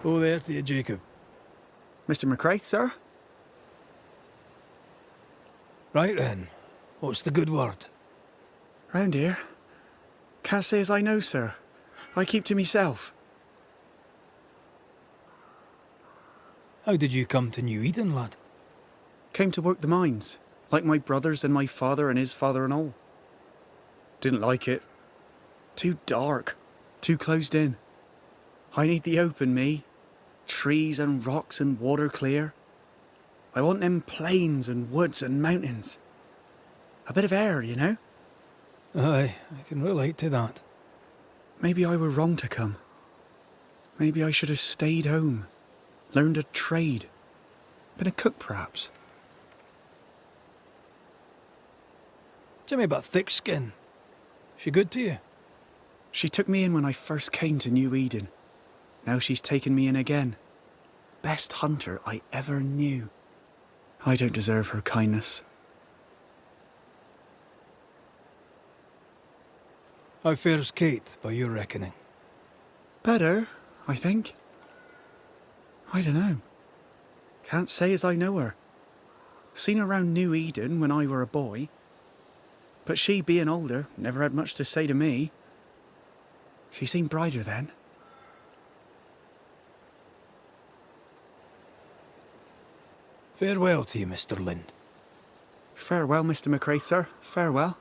Oh, there to you, Jacob. Mr. McCraith, sir? Right then, what's the good word? Round here. Can't say as I know, sir. I keep to myself. How did you come to New Eden, lad? Came to work the mines, like my brothers and my father and his father and all. Didn't like it. Too dark. Too closed in. I need the open, me. Trees and rocks and water clear. I want them plains and woods and mountains. A bit of air, you know? Aye, I can relate to that. Maybe I were wrong to come. Maybe I should have stayed home. Learned a trade. Been a cook, perhaps. Tell me about Thick Skin. She good to you? She took me in when I first came to New Eden. Now she's taken me in again. Best hunter I ever knew. I don't deserve her kindness. How fares Kate, by your reckoning? Better, I think. I dunno. Can't say as I know her. Seen her round New Eden when I were a boy. But she, being older, never had much to say to me. She seemed brighter then. Farewell to you, Mr. Lind. Farewell, Mr. McCraith, sir. Farewell.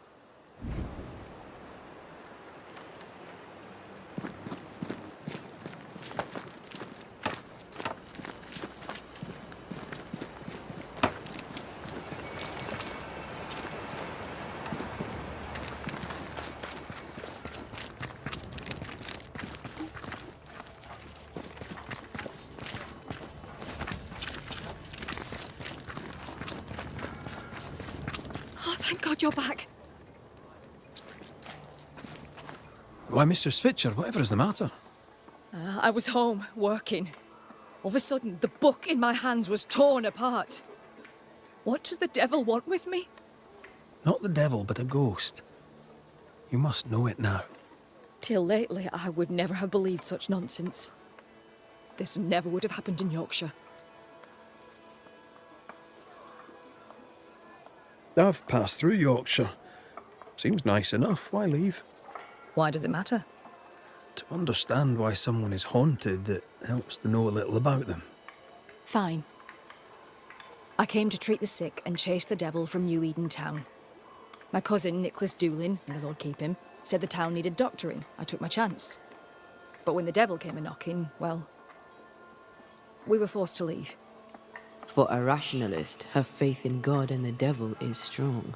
Oh, thank God you're back. Why, Mr. Switcher, whatever is the matter? I was home, working. All of a sudden, the book in my hands was torn apart. What does the devil want with me? Not the devil, but a ghost. You must know it now. Till lately, I would never have believed such nonsense. This never would have happened in Yorkshire. I've passed through Yorkshire. Seems nice enough. Why leave? Why does it matter? To understand why someone is haunted, it helps to know a little about them. Fine. I came to treat the sick and chase the devil from New Eden town. My cousin, Nicholas Doolin, may the Lord keep him, said the town needed doctoring. I took my chance. But when the devil came a-knocking, well, we were forced to leave. For a rationalist, her faith in God and the devil is strong.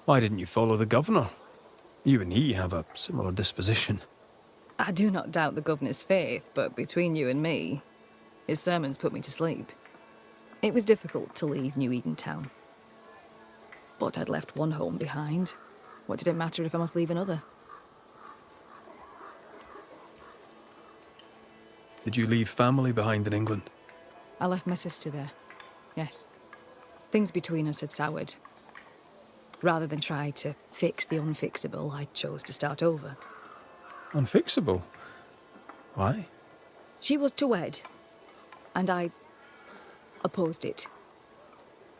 Why didn't you follow the governor? You and he have a similar disposition. I do not doubt the governor's faith, but between you and me, his sermons put me to sleep. It was difficult to leave New Eden town. But I'd left one home behind. What did it matter if I must leave another? Did you leave family behind in England? I left my sister there. Yes. Things between us had soured. Rather than try to fix the unfixable, I chose to start over. Unfixable? Why? She was to wed, and I opposed it.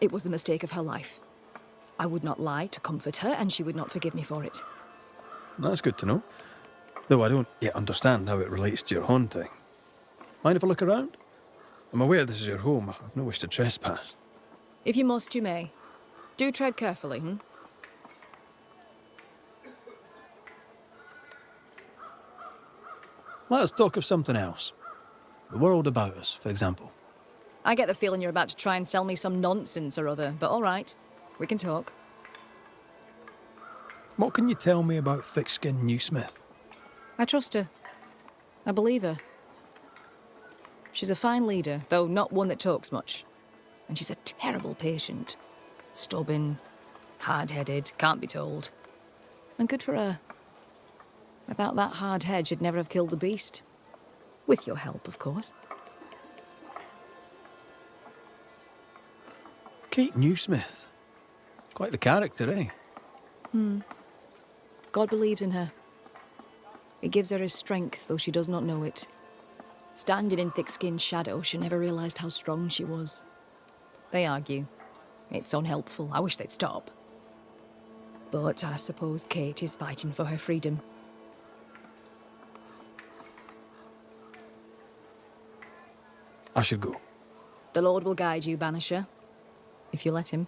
It was the mistake of her life. I would not lie to comfort her, and she would not forgive me for it. That's good to know. Though I don't yet understand how it relates to your haunting. Mind if I look around? I'm aware this is your home. I've no wish to trespass. If you must, you may. Do tread carefully, Let us talk of something else. The world about us, for example. I get the feeling you're about to try and sell me some nonsense or other, but all right. We can talk. What can you tell me about thick-skinned Newsmith? I trust her. I believe her. She's a fine leader, though not one that talks much. And she's a terrible patient. Stubborn, hard-headed, can't be told. And good for her. Without that hard head, she'd never have killed the beast. With your help, of course. Kate Newsmith. Quite the character, eh? God believes in her. It gives her his strength, though she does not know it. Standing in thick-skinned shadow, she never realised how strong she was. They argue. It's unhelpful. I wish they'd stop. But I suppose Kate is fighting for her freedom. I should go. The Lord will guide you, Banisher, if you let him.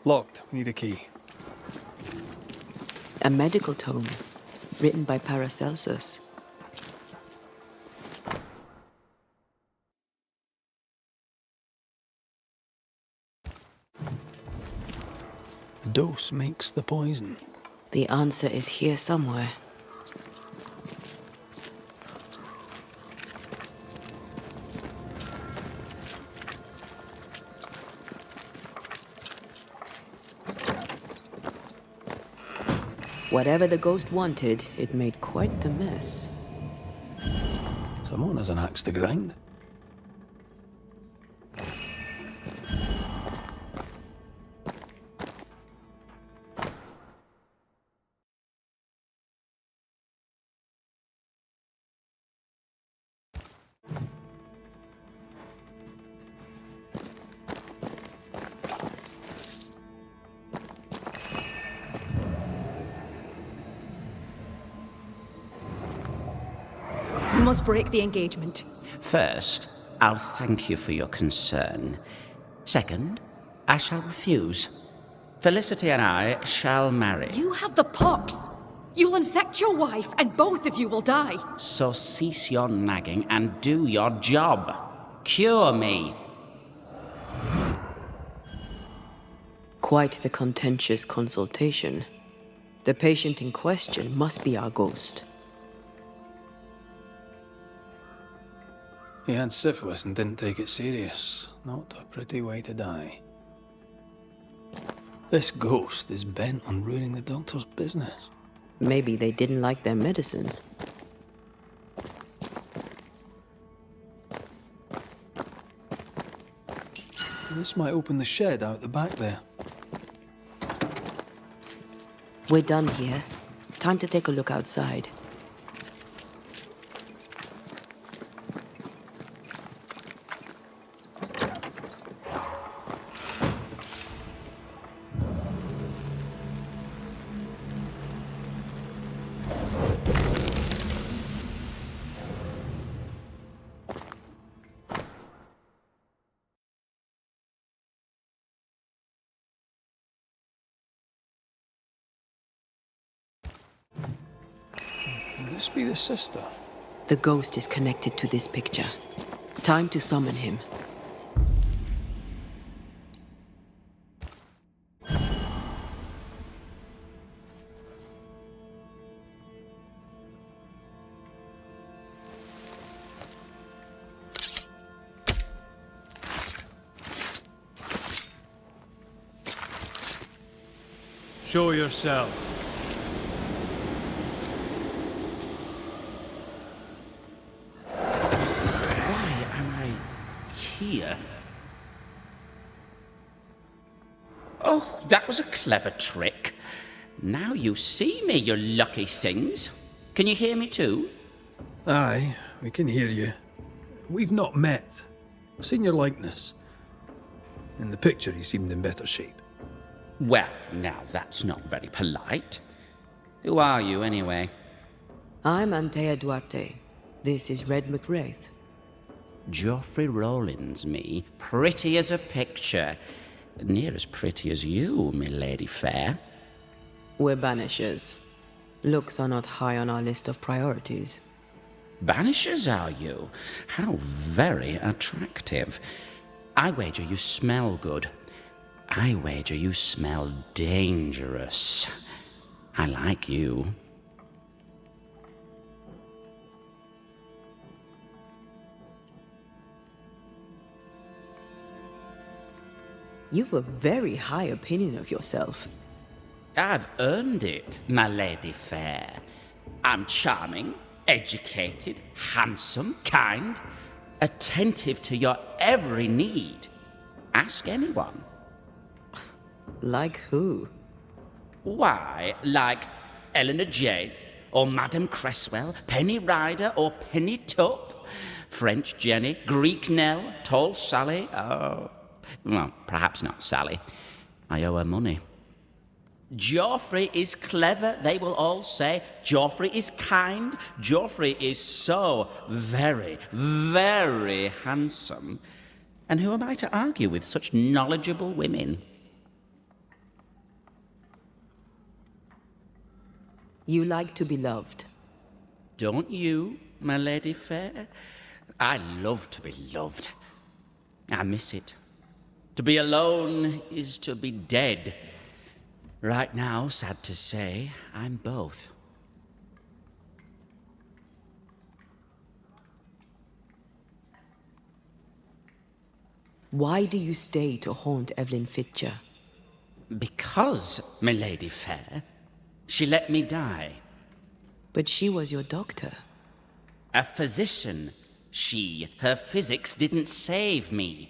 Locked. We need a key. A medical tome, written by Paracelsus. The dose makes the poison. The answer is here somewhere. Whatever the ghost wanted, it made quite the mess. Someone has an axe to grind. We must break the engagement. First, I'll thank you for your concern. Second, I shall refuse. Felicity and I shall marry. You have the pox! You'll infect your wife, and both of you will die. So cease your nagging and do your job. Cure me. Quite the contentious consultation. The patient in question must be our ghost. He had syphilis and didn't take it serious. Not a pretty way to die. This ghost is bent on ruining the doctor's business. Maybe they didn't like their medicine. This might open the shed out the back there. We're done here. Time to take a look outside. Could this be the sister? The ghost is connected to this picture. Time to summon him. Show yourself. Why am I here? Oh, that was a clever trick. Now you see me, you lucky things. Can you hear me too? Aye, we can hear you. We've not met. I've seen your likeness. In the picture, you seemed in better shape. Well, now that's not very polite. Who are you, anyway? I'm Antea Duarte. This is Red McWraith. Geoffrey Rollins, me. Pretty as a picture. Near as pretty as you, me lady fair. We're Banishers. Looks are not high on our list of priorities. Banishers, are you? How very attractive. I wager you smell good. I wager you smell dangerous. I like you. You've a very high opinion of yourself. I've earned it, my lady fair. I'm charming, educated, handsome, kind, attentive to your every need. Ask anyone. Like who? Why, like Eleanor Jane, or Madame Cresswell, Penny Ryder, or Penny Tup, French Jenny, Greek Nell, Tall Sally, well, perhaps not Sally. I owe her money. Geoffrey is clever, they will all say. Geoffrey is kind. Geoffrey is so very, very handsome. And who am I to argue with such knowledgeable women? You like to be loved. Don't you, my lady fair? I love to be loved. I miss it. To be alone is to be dead. Right now, sad to say, I'm both. Why do you stay to haunt Evelyn Fitcher? Because, my lady fair, she let me die. But she was your doctor. A physician, she. Her physics didn't save me.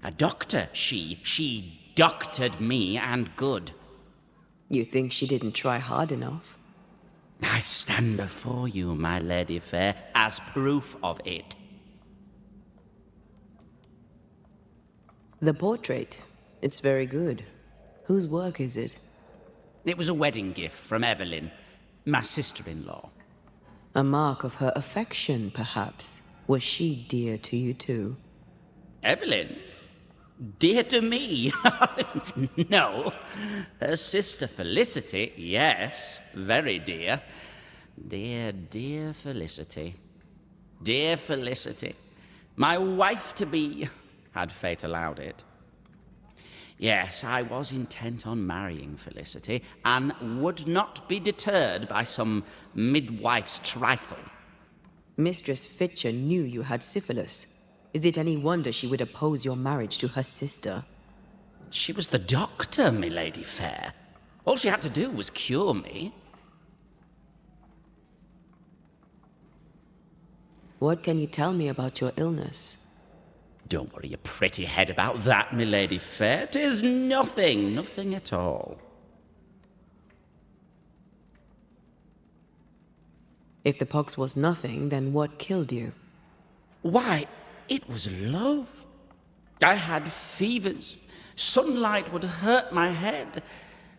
A doctor, she doctored me and good. You think she didn't try hard enough? I stand before you, my lady fair, as proof of it. The portrait. It's very good. Whose work is it? It was a wedding gift from Evelyn, my sister-in-law. A mark of her affection, perhaps. Was she dear to you too? Evelyn? Dear to me? No. Her sister Felicity, yes, very dear. Dear Felicity. Dear Felicity. My wife-to-be, had fate allowed it. Yes, I was intent on marrying Felicity, and would not be deterred by some midwife's trifle. Mistress Fitcher knew you had syphilis. Is it any wonder she would oppose your marriage to her sister? She was the doctor, my lady fair. All she had to do was cure me. What can you tell me about your illness? Don't worry your pretty head about that, my lady fair. 'Tis nothing, nothing at all. If the pox was nothing, then what killed you? Why, it was love. I had fevers. Sunlight would hurt my head.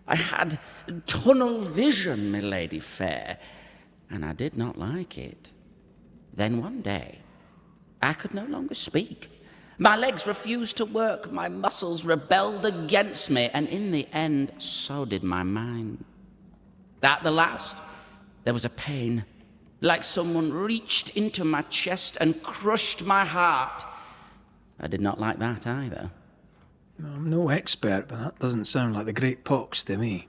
I had tunnel vision, my lady fair, and I did not like it. Then one day, I could no longer speak. My legs refused to work, my muscles rebelled against me, and in the end, so did my mind. At the last, there was a pain, like someone reached into my chest and crushed my heart. I did not like that either. I'm no expert, but that doesn't sound like the Great Pox to me.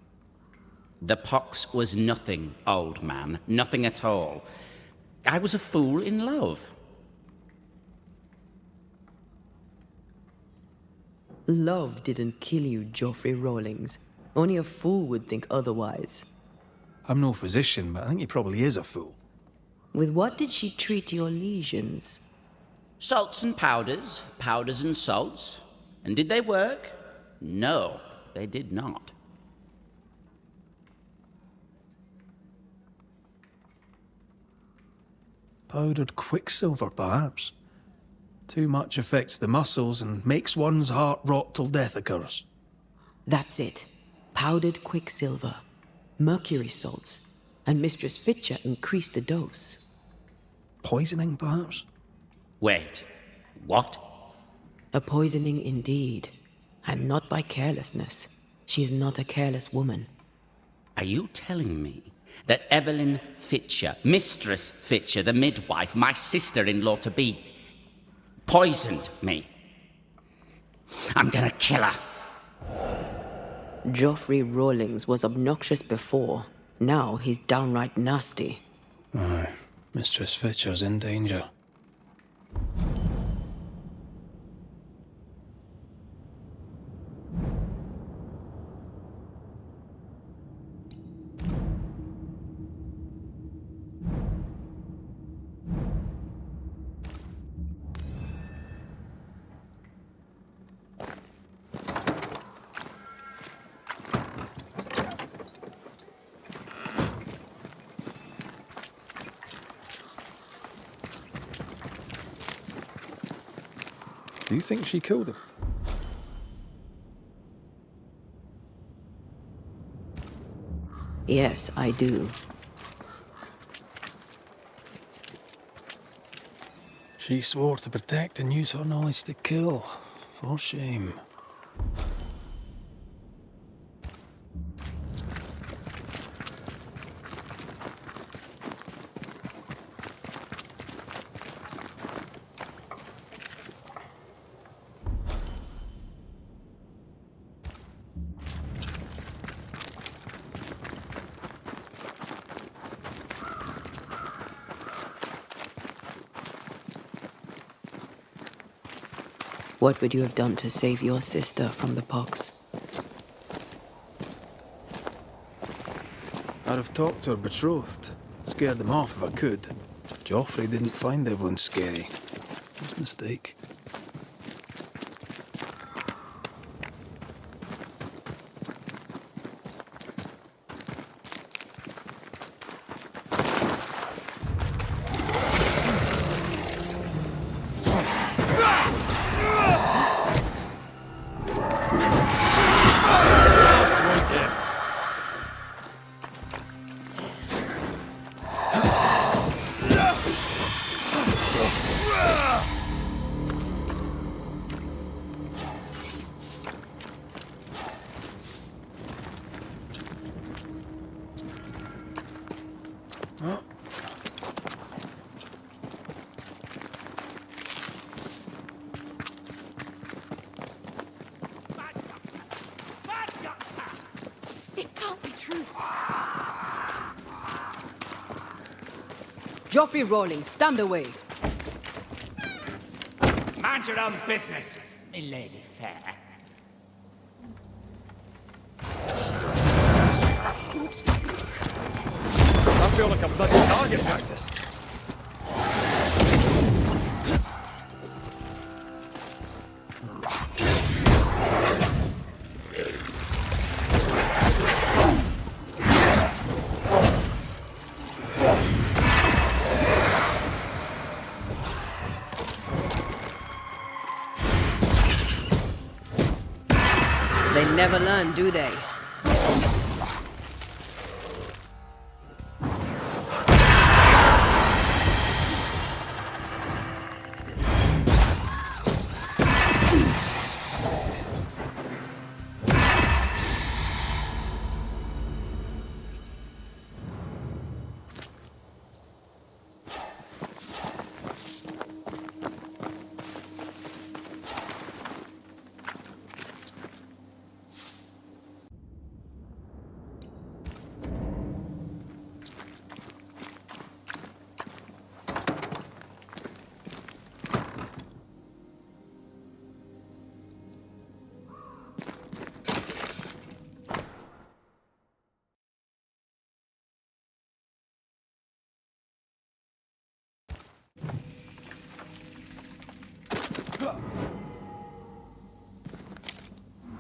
The pox was nothing, old man, nothing at all. I was a fool in love. Love didn't kill you, Geoffrey Rawlings. Only a fool would think otherwise. I'm no physician, but I think he probably is a fool. With what did she treat your lesions? Salts and powders, powders and salts. And did they work? No, they did not. Powdered quicksilver, perhaps. Too much affects the muscles and makes one's heart rot till death occurs. That's it. Powdered quicksilver, mercury salts, and Mistress Fitcher increased the dose. Poisoning, perhaps? Wait, what? A poisoning indeed, and not by carelessness. She is not a careless woman. Are you telling me that Evelyn Fitcher, Mistress Fitcher, the midwife, my sister-in-law to be, poisoned me? I'm gonna kill her. Geoffrey Rawlings was obnoxious before. Now he's downright nasty. Aye, Mistress Fitcher's in danger. Do you think she killed him? Yes, I do. She swore to protect and use her knowledge to kill. For shame. What would you have done to save your sister from the pox? I'd have talked to her betrothed. Scared them off if I could. Joffrey didn't find Evelyn scary. His mistake. This can't be true. Geoffrey Rawlings, stand away! Mind your own business, milady fair. I feel like a bloody target practice. They never learn, do they?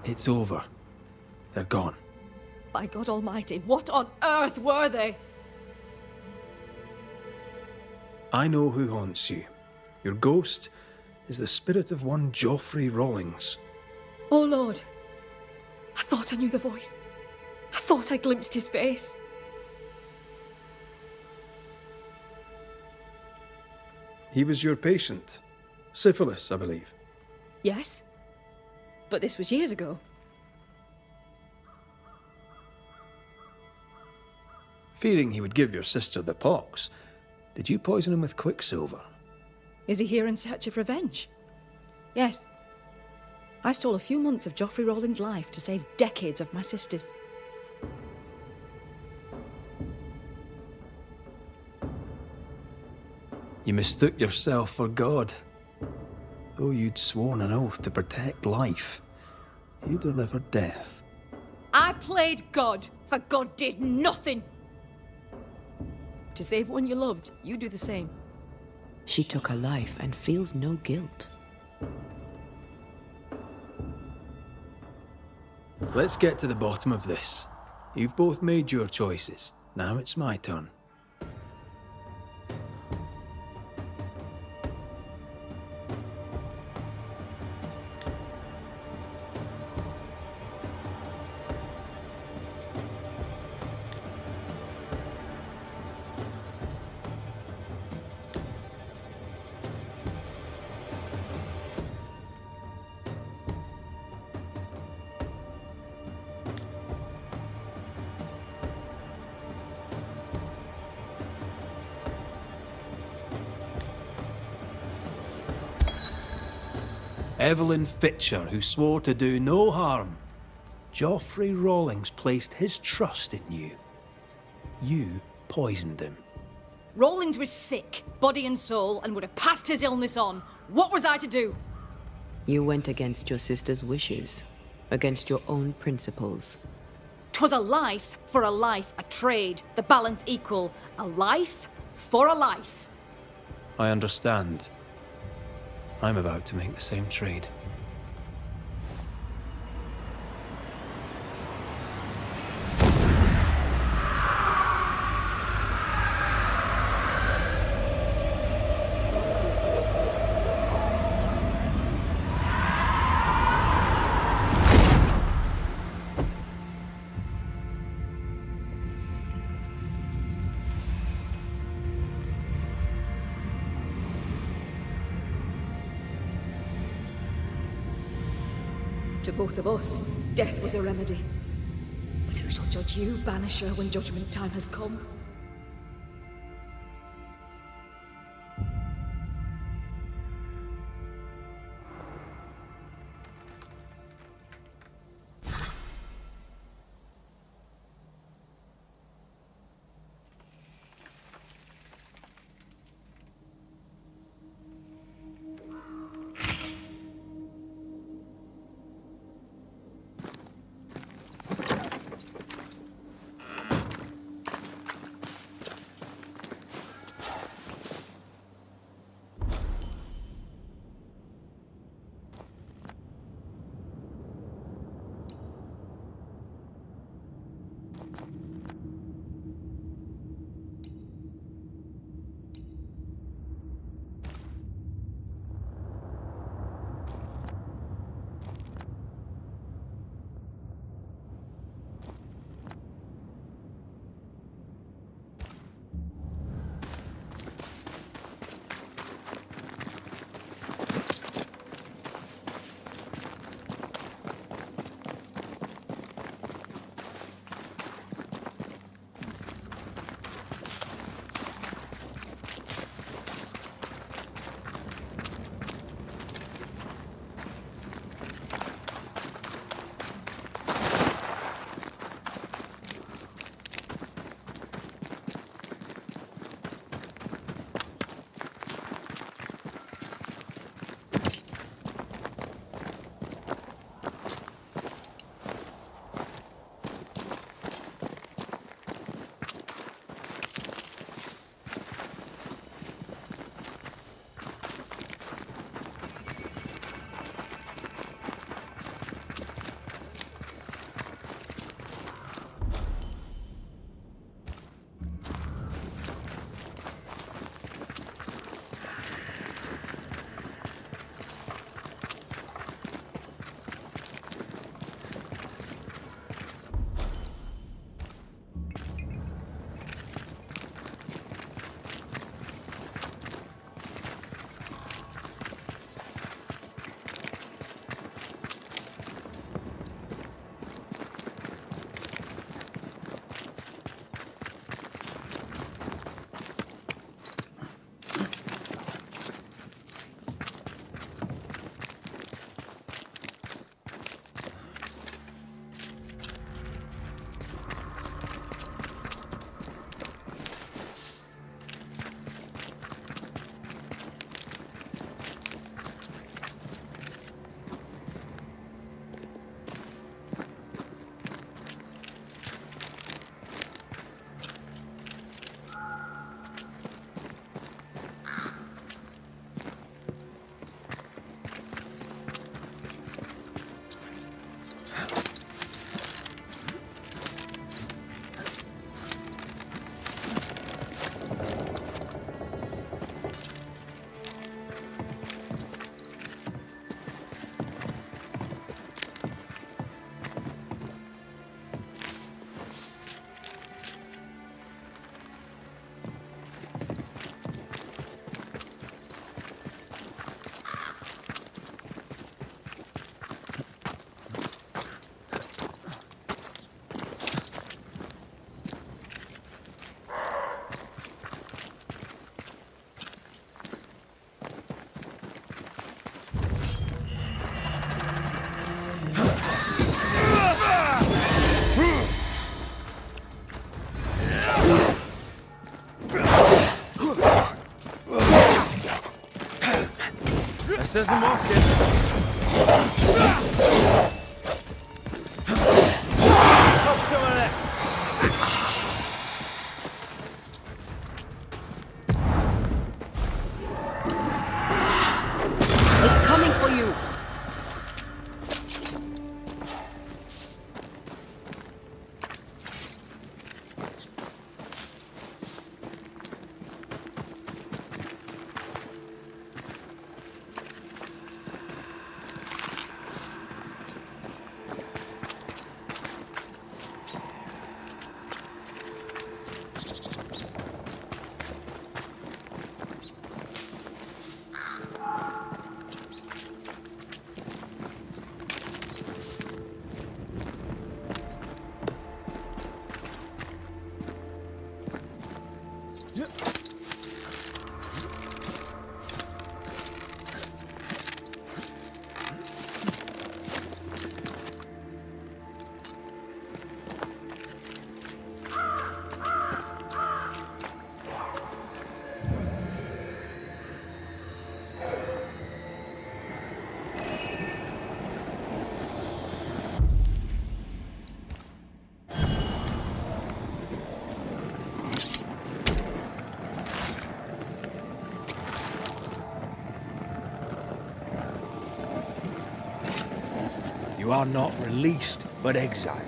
It's over. They're gone. By God Almighty, what on earth were they? I know who haunts you. Your ghost is the spirit of one Geoffrey Rawlings. Oh Lord, I thought I knew the voice. I thought I glimpsed his face. He was your patient. Syphilis, I believe. Yes, but this was years ago. Fearing he would give your sister the pox, did you poison him with quicksilver? Is he here in search of revenge? Yes. I stole a few months of Geoffrey Rawlings' life to save decades of my sister's. You mistook yourself for God. Though you'd sworn an oath to protect life, you delivered death. I played God, for God did nothing. To save one you loved, you do the same. She took her life and feels no guilt. Let's get to the bottom of this. You've both made your choices. Now it's my turn. Evelyn Fitcher, who swore to do no harm. Geoffrey Rawlings placed his trust in you. You poisoned him. Rawlings was sick, body and soul, and would have passed his illness on. What was I to do? You went against your sister's wishes, against your own principles. 'Twas a life for a life, a trade, the balance equal. A life for a life. I understand. I'm about to make the same trade. To both of us, death was a remedy. But who shall judge you, Banisher, when judgment time has come? This isn't working. Have some of this. It's coming for you! You are not released, but exiled.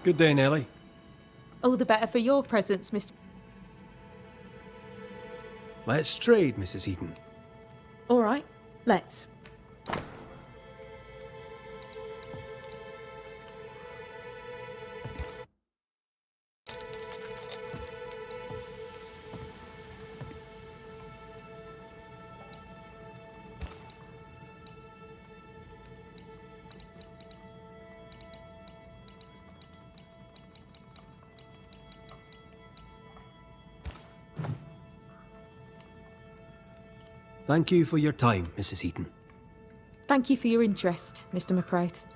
Good day, Nellie. All the better for your presence, Mr. Let's trade, Mrs. Eden. All right, let's. Thank you for your time, Mrs. Eden. Thank you for your interest, Mr. McCraith.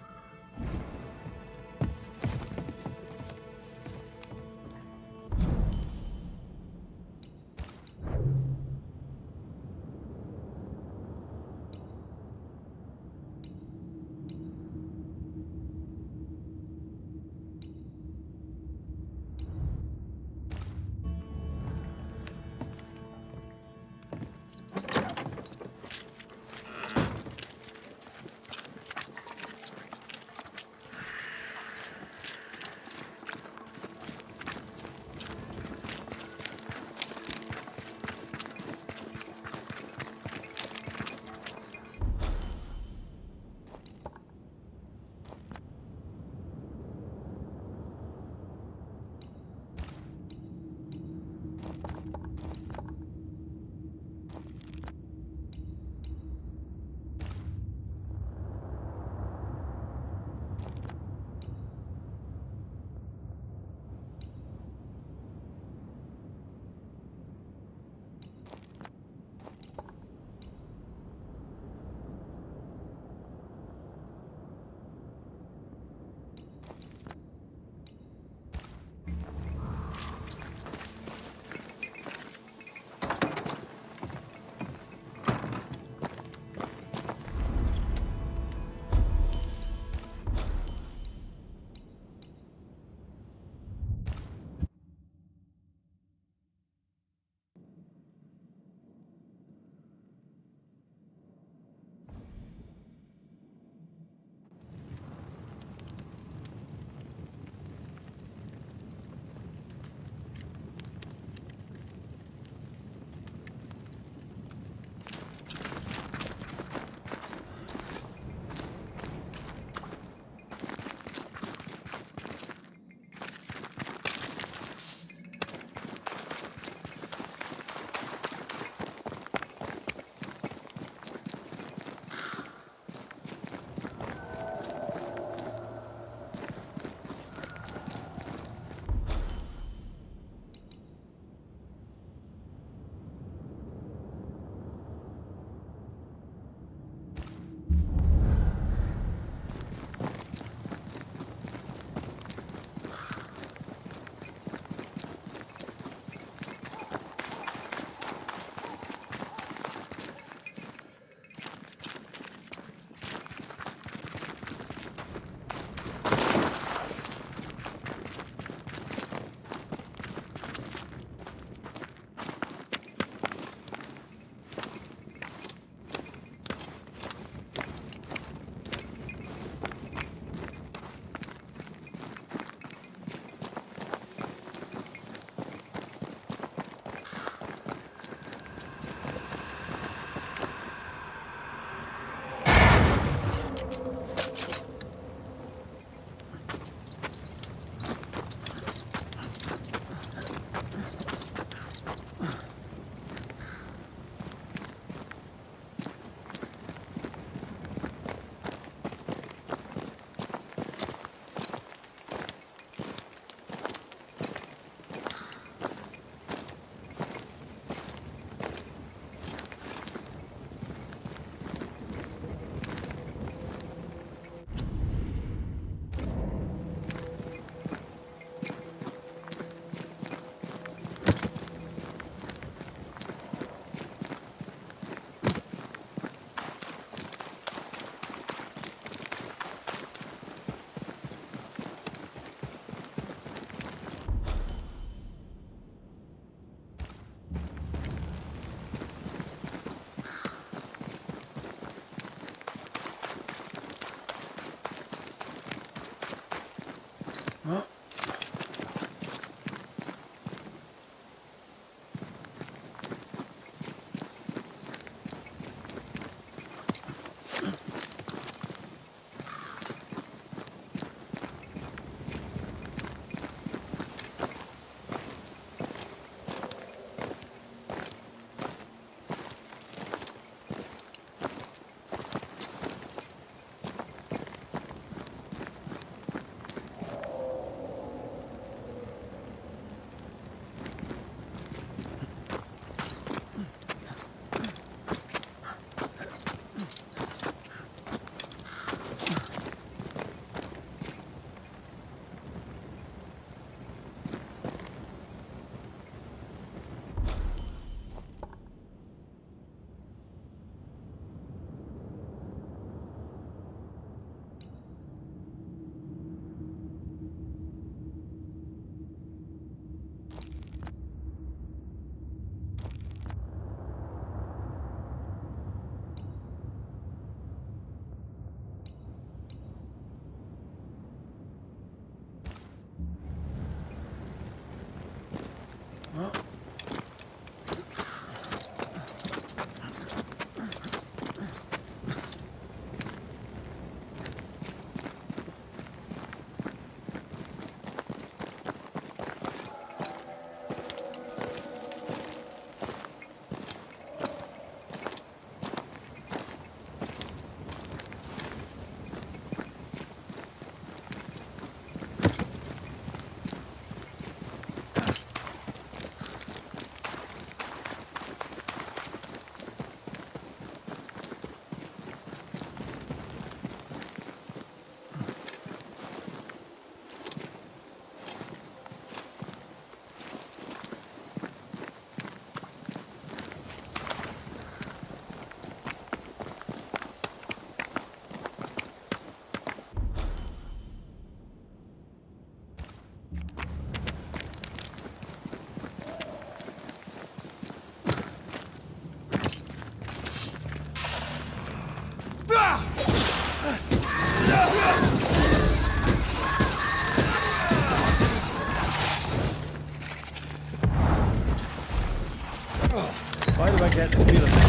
get the feeling that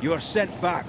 you are sent back.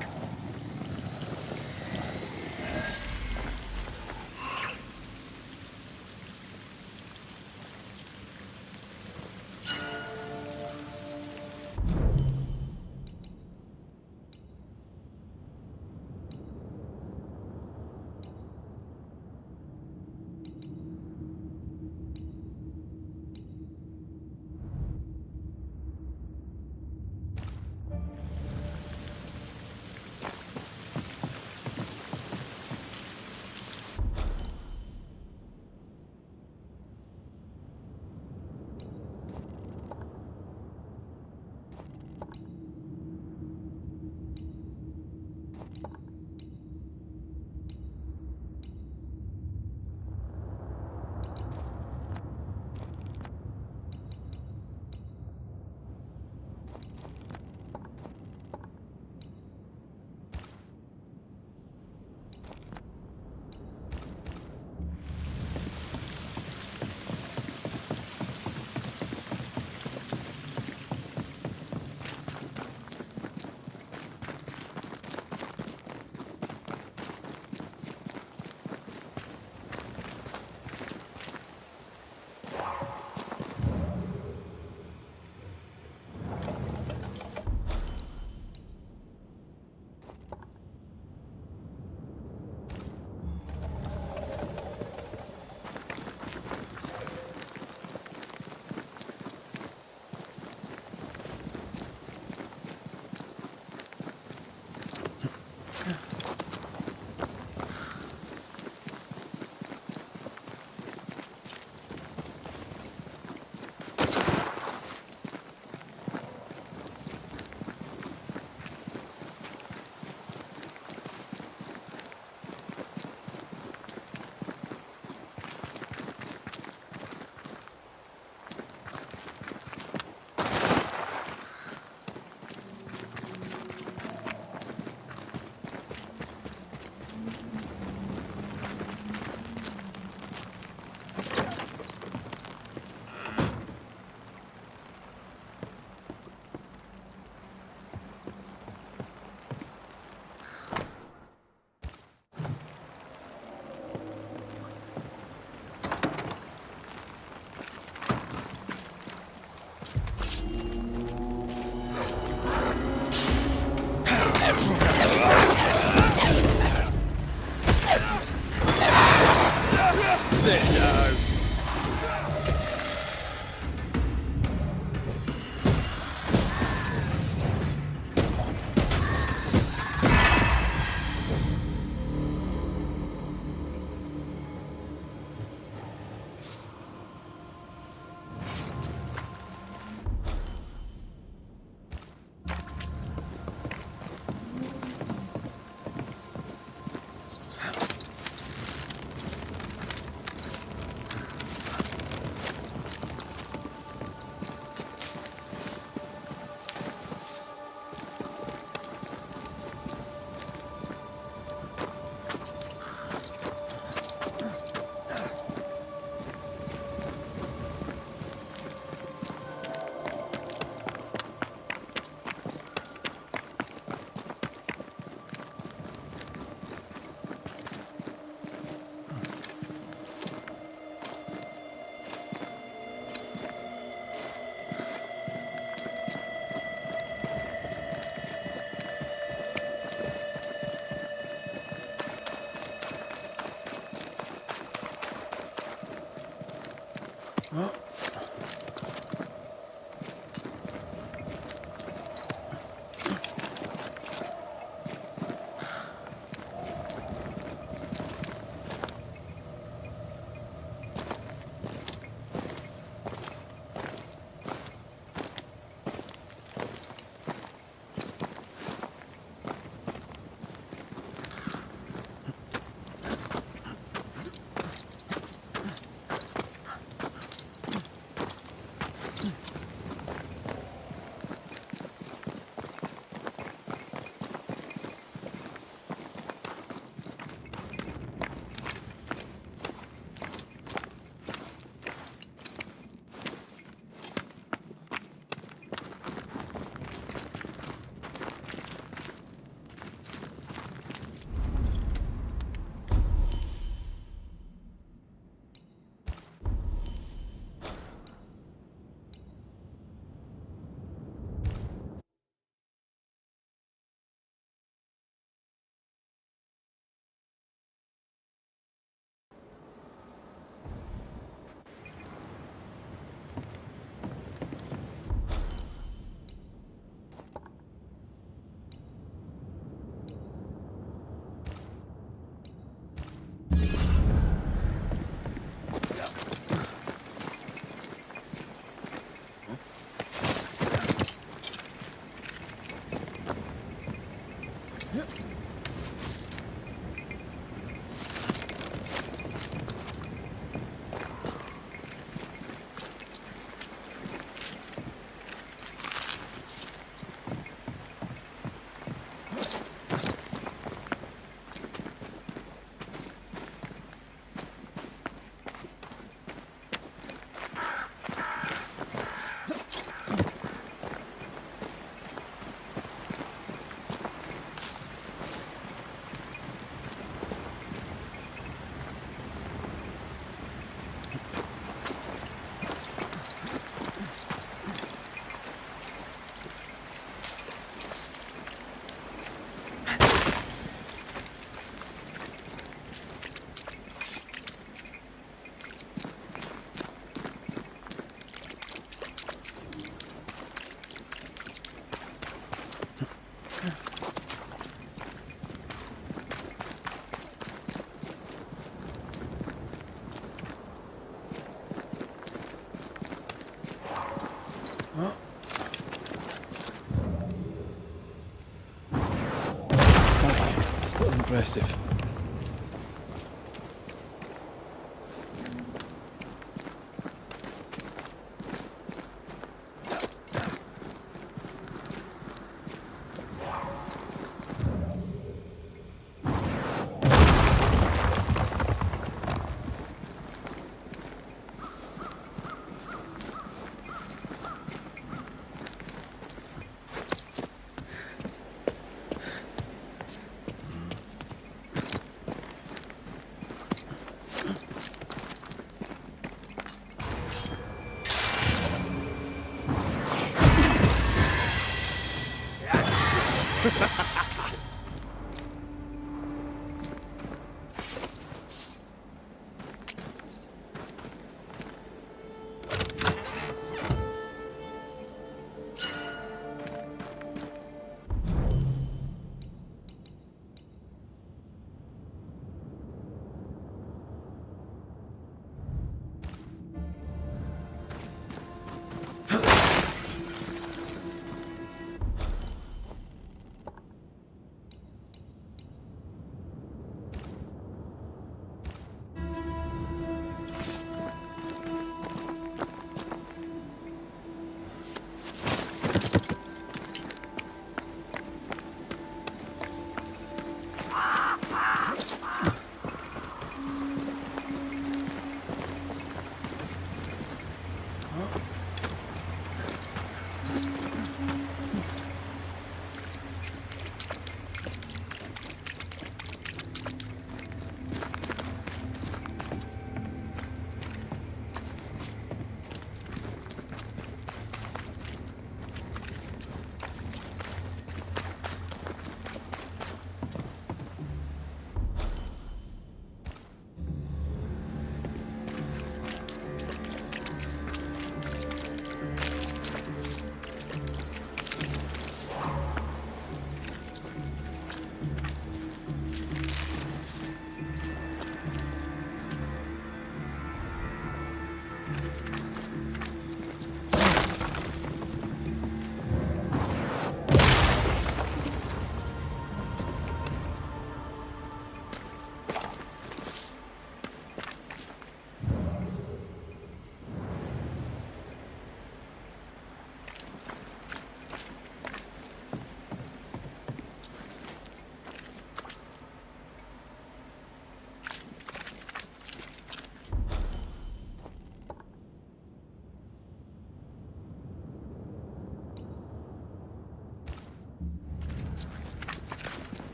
Still impressive.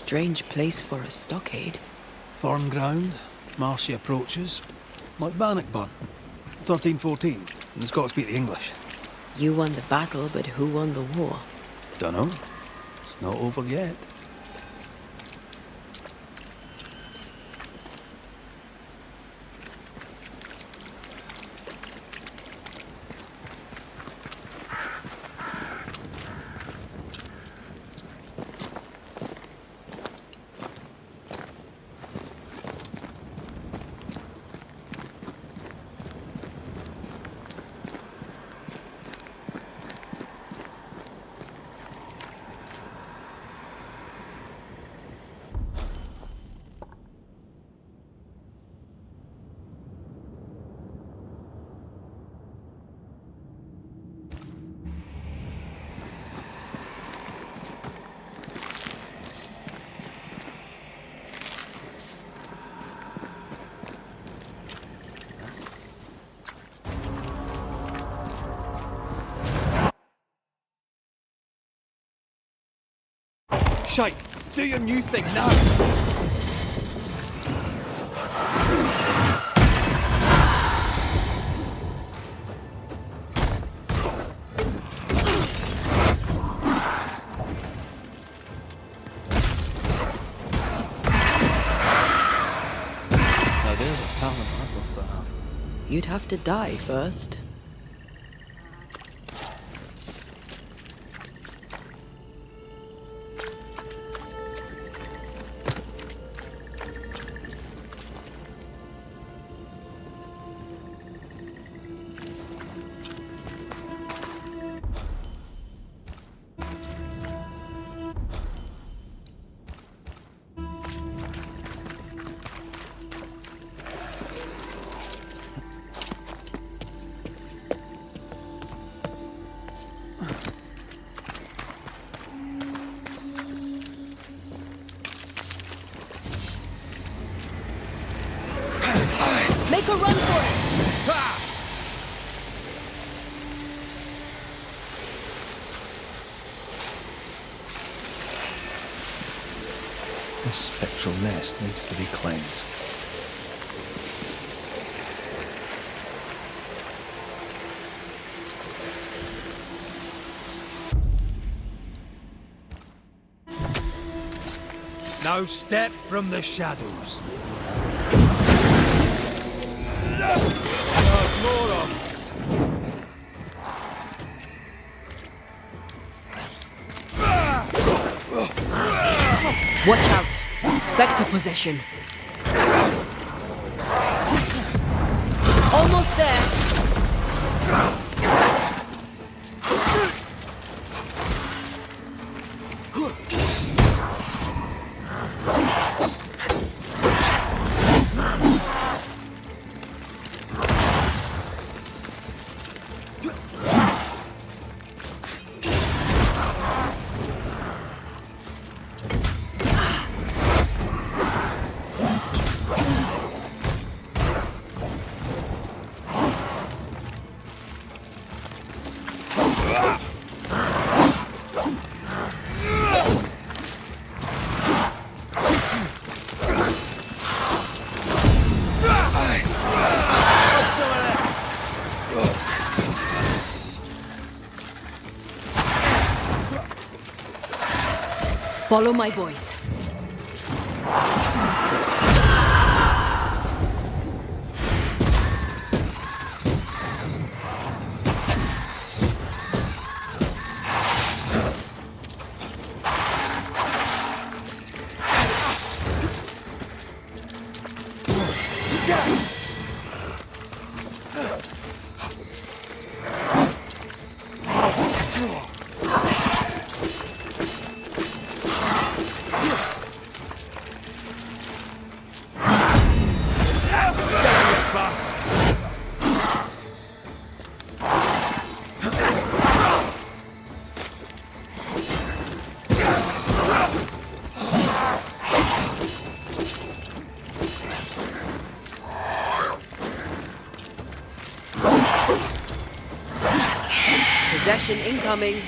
strange place for a stockade. Firm ground, marshy approaches, like Bannockburn, 1314, and the Scots beat the English. You won the battle, but who won the war? Dunno. It's not over yet. Shite! Do your new thing now! Now there's a talent I'd love to have. You'd have to die first. Make a run for it! This spectral nest needs to be cleansed. Now step from the shadows. There's more of. Watch out! Spectre possession. Almost there. Follow my voice. Possession incoming.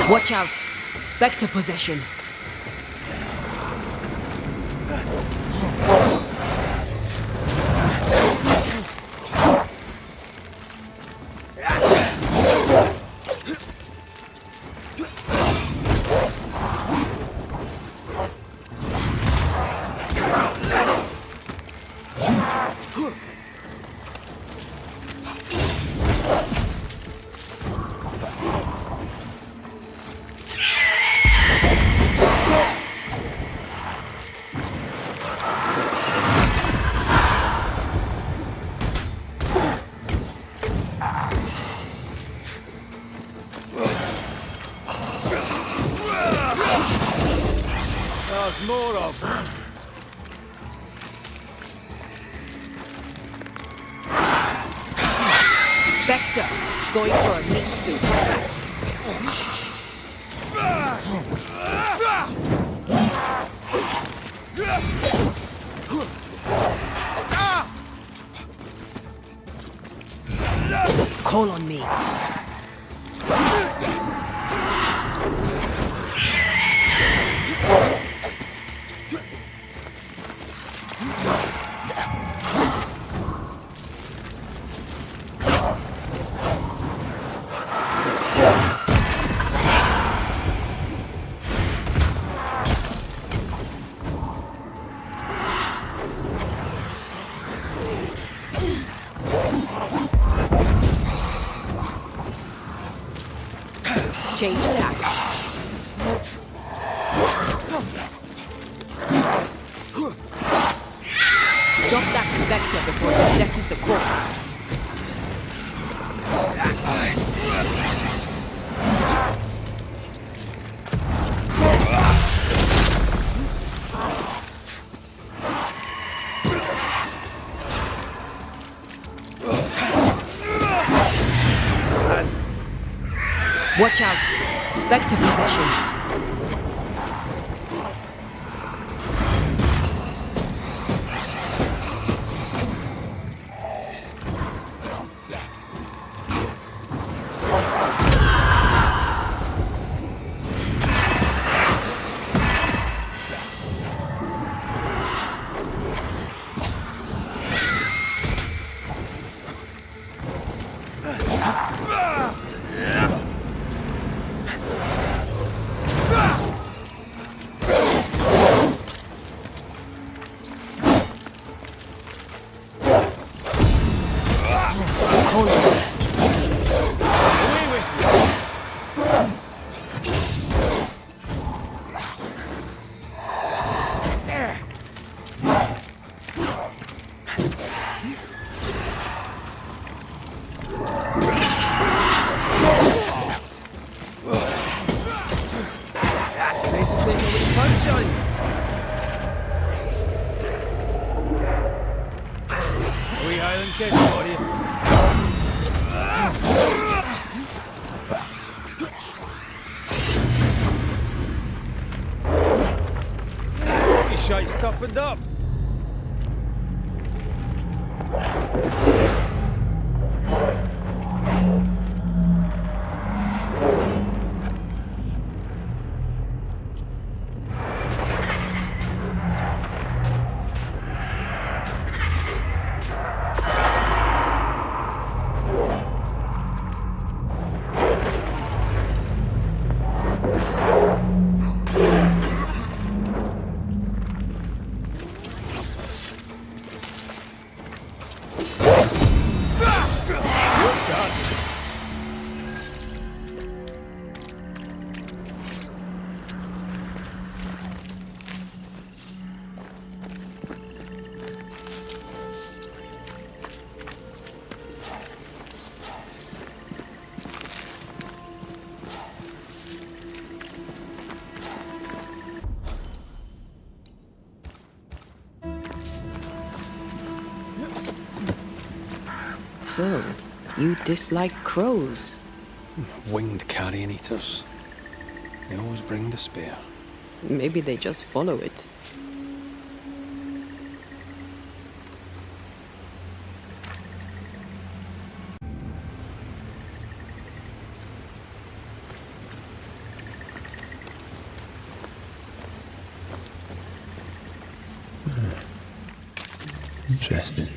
Watch out! Spectre possession. There's more of them. Spectre, going for a meat suit. Call on me. Change tack. Stop that spectre before it possesses the corpse. Watch out! Spectre possession. Shite's toughened up. So, you dislike crows? Winged carrion eaters. They always bring despair. Maybe they just follow it. Interesting.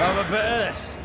Have a bit of this.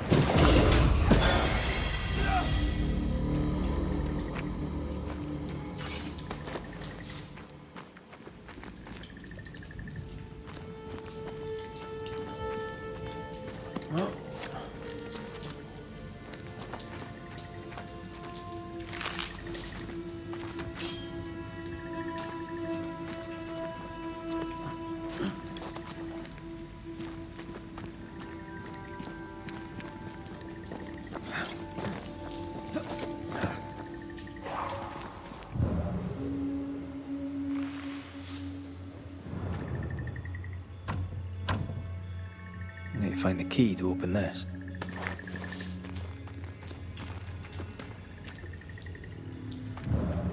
We need to find the key to open this.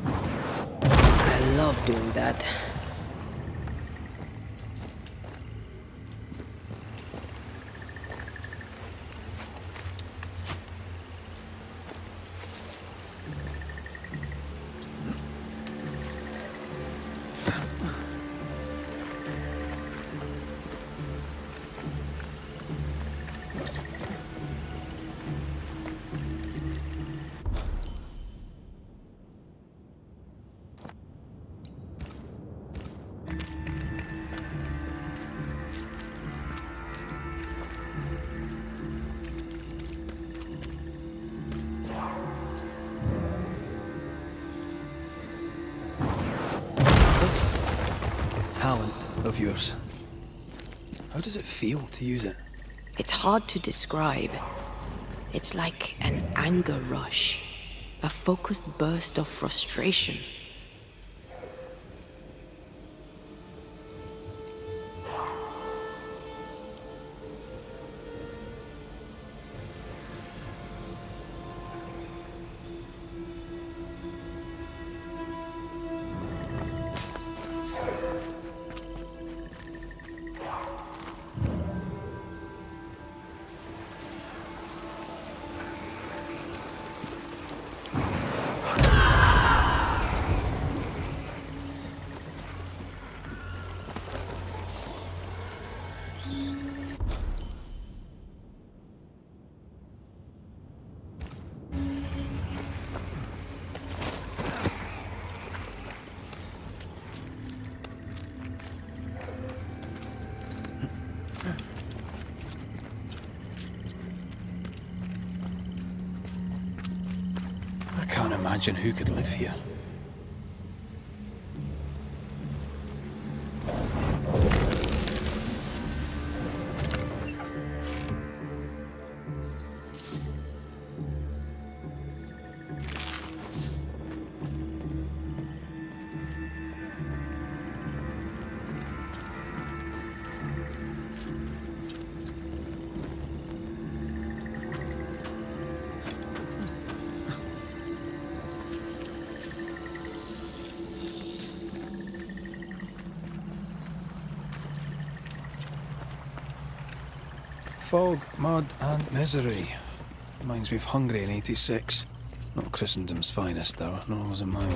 I love doing that. This talent of yours, how does it feel to use it? It's hard to describe. It's like an anger rush, a focused burst of frustration. I can't imagine who could live here. Fog, mud, and misery. Reminds me of Hungary in '86. Not Christendom's finest, though, nor was it mine.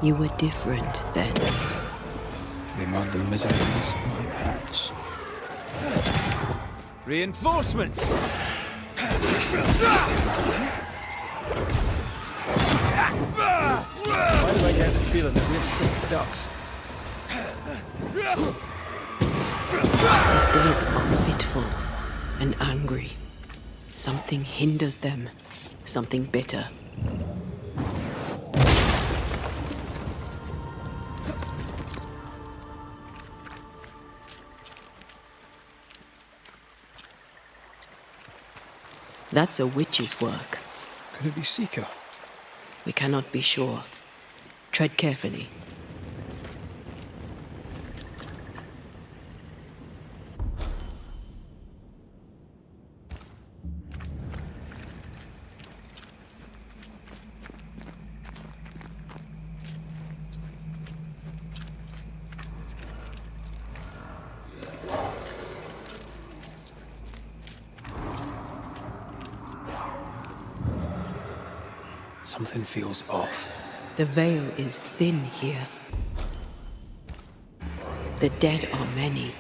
You were different then. The mud and misery was my pants. Reinforcements! Why do I get the feeling that we're sick ducks? The dead are fitful and angry. Something hinders them. Something bitter. That's a witch's work. Could it be Seeker? We cannot be sure. Tread carefully. Something feels off. The veil is thin here. The dead are many.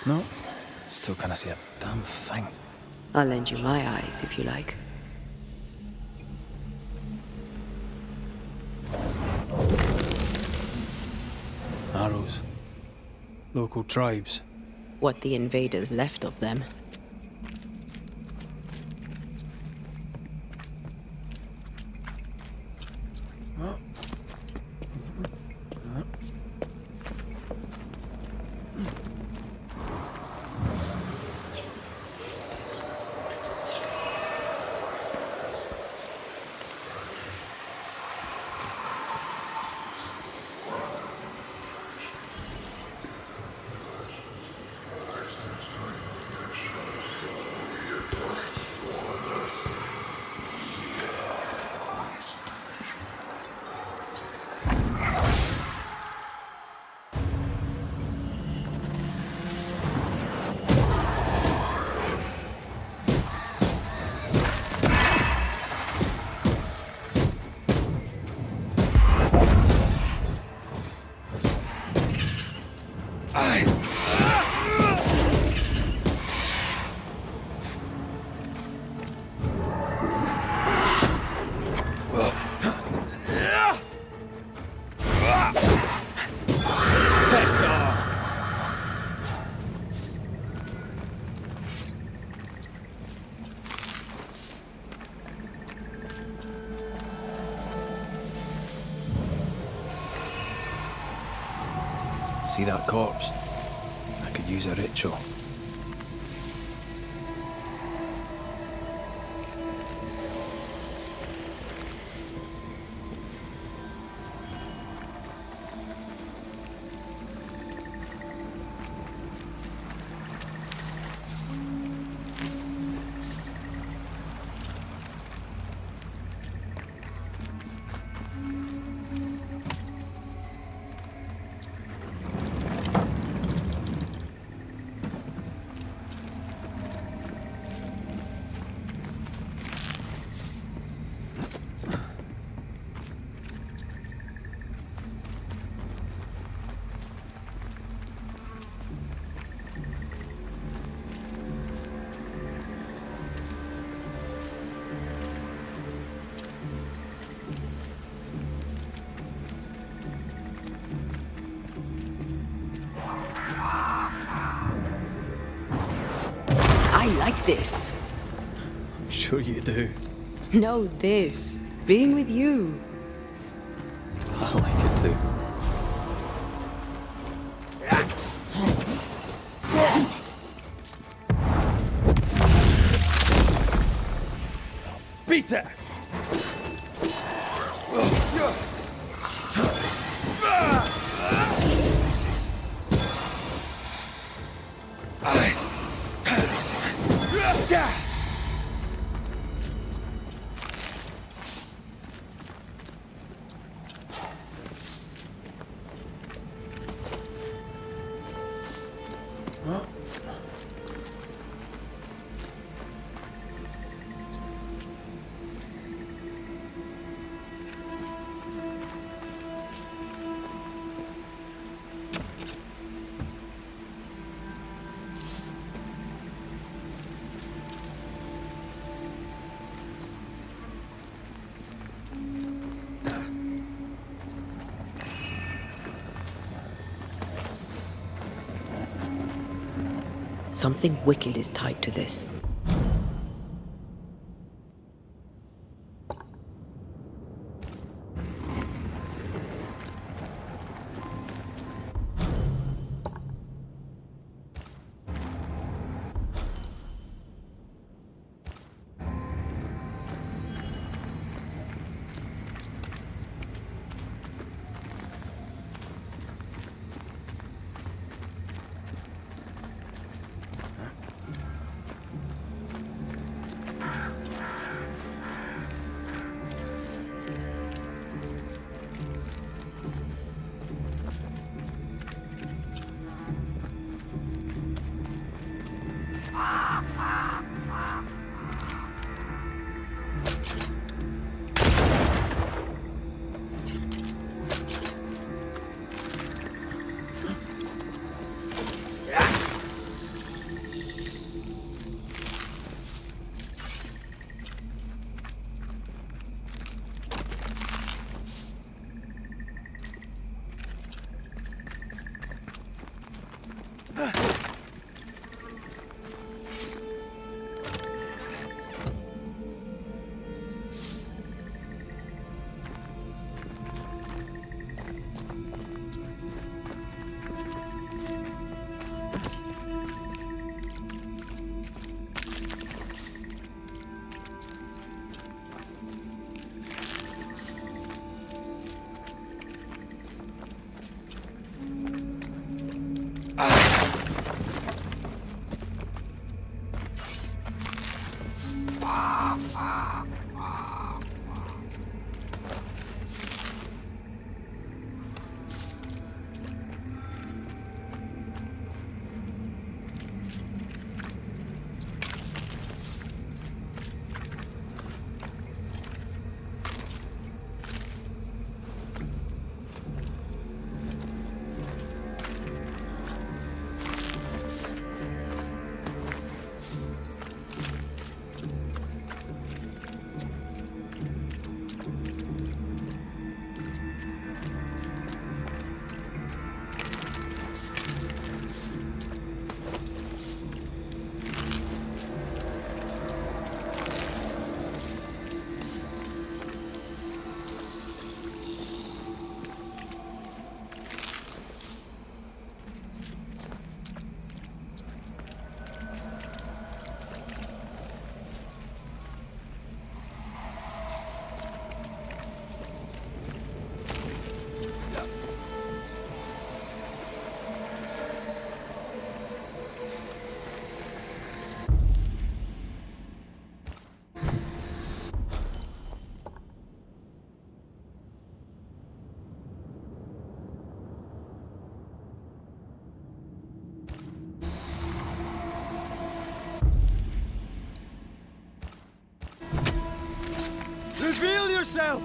No, still can't see a damn thing. I'll lend you my eyes if you like. Arrows. Local tribes. What the invaders left of them. Piss off! See that corpse? I could use a ritual. I like this. I'm sure you do. No, this. Being with you. I like it too. Beat it! Something wicked is tied to this. Reveal yourself!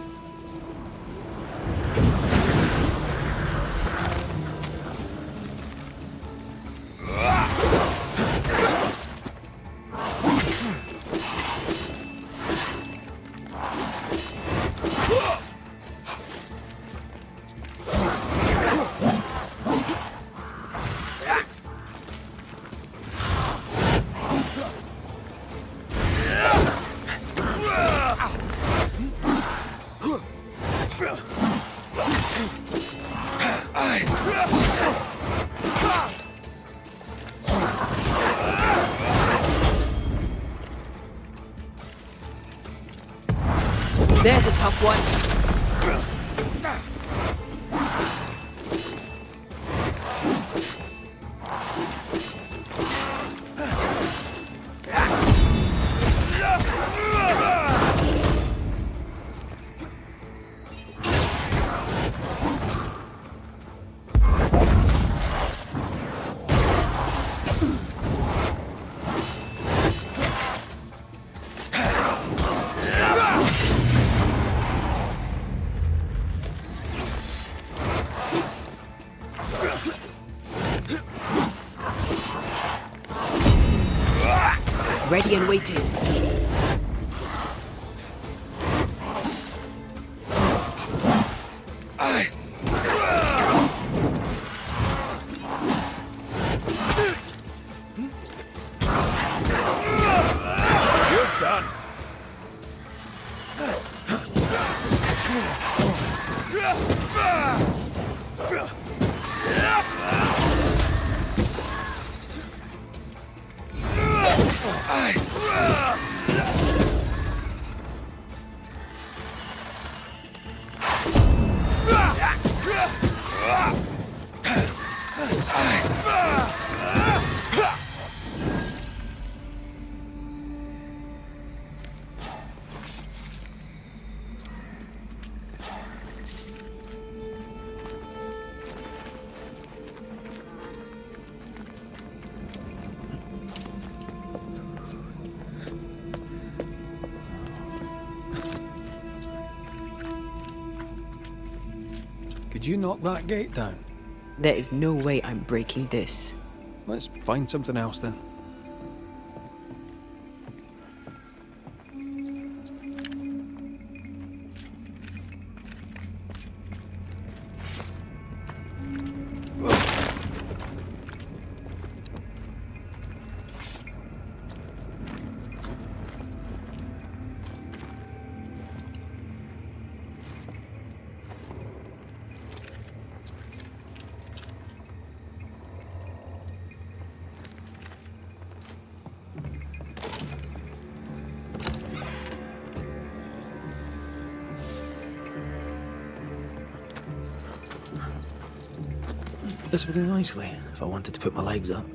There's a tough one. Ready and waiting. You're done. Could you knock that gate down? There is no way I'm breaking this. Let's find something else then. This would do nicely if I wanted to put my legs up.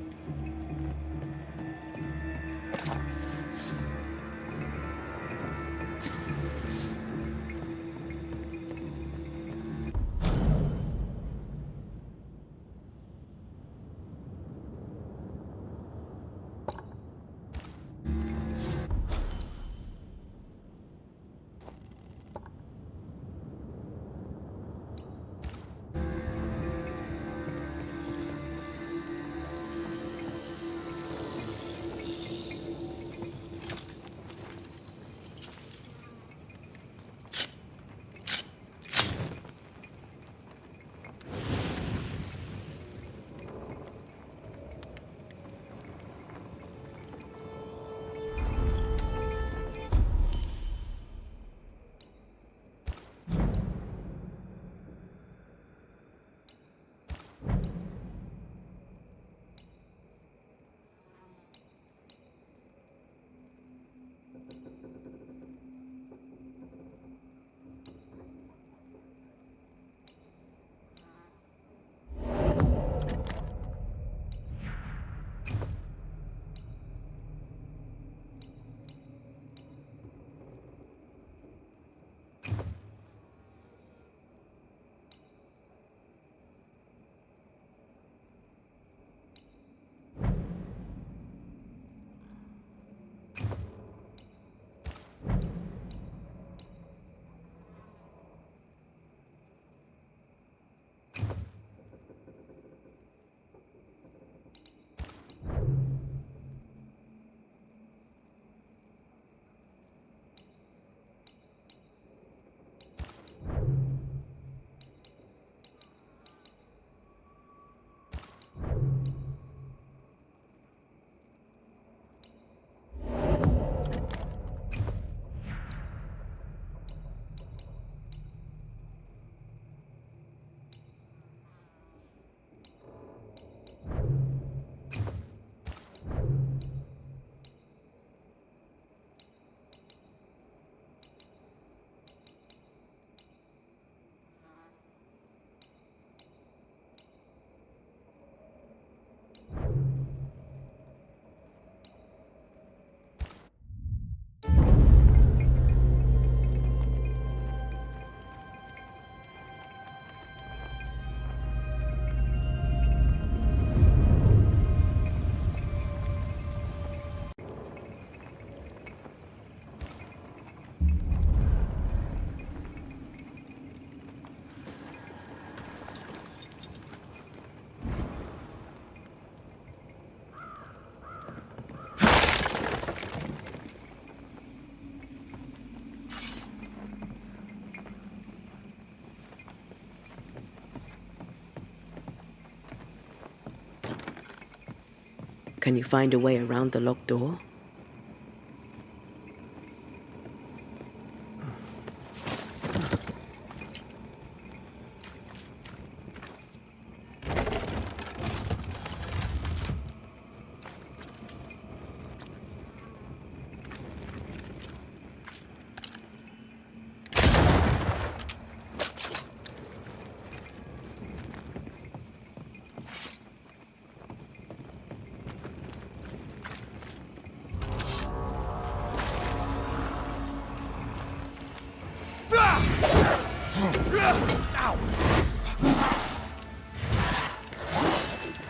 Can you find a way around the locked door?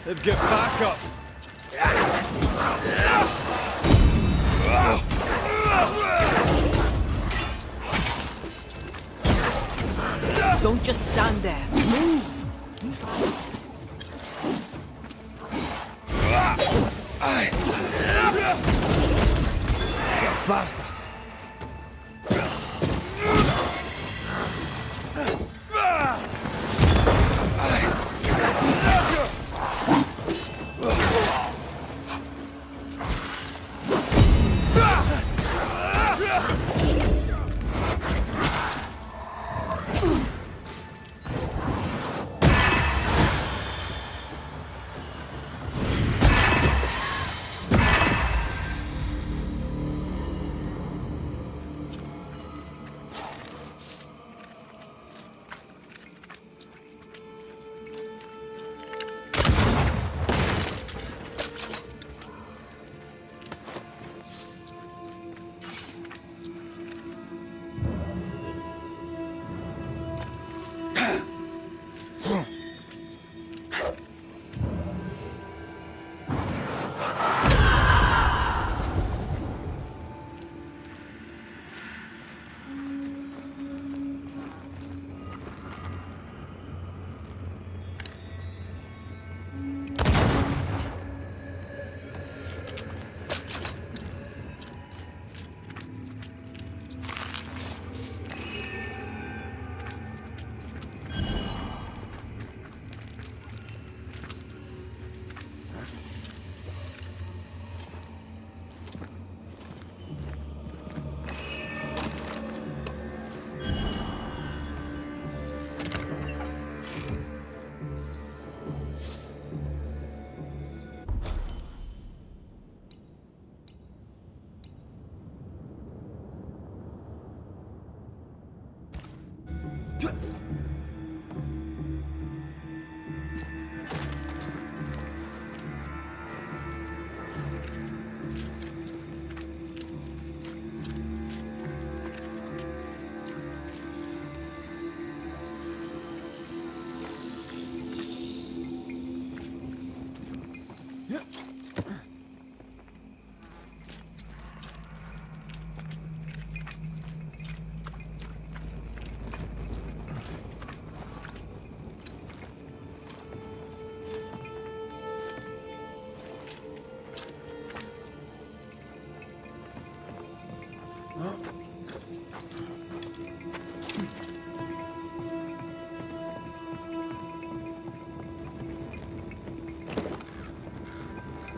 They've get back up. Don't just stand there. Move! Bastard.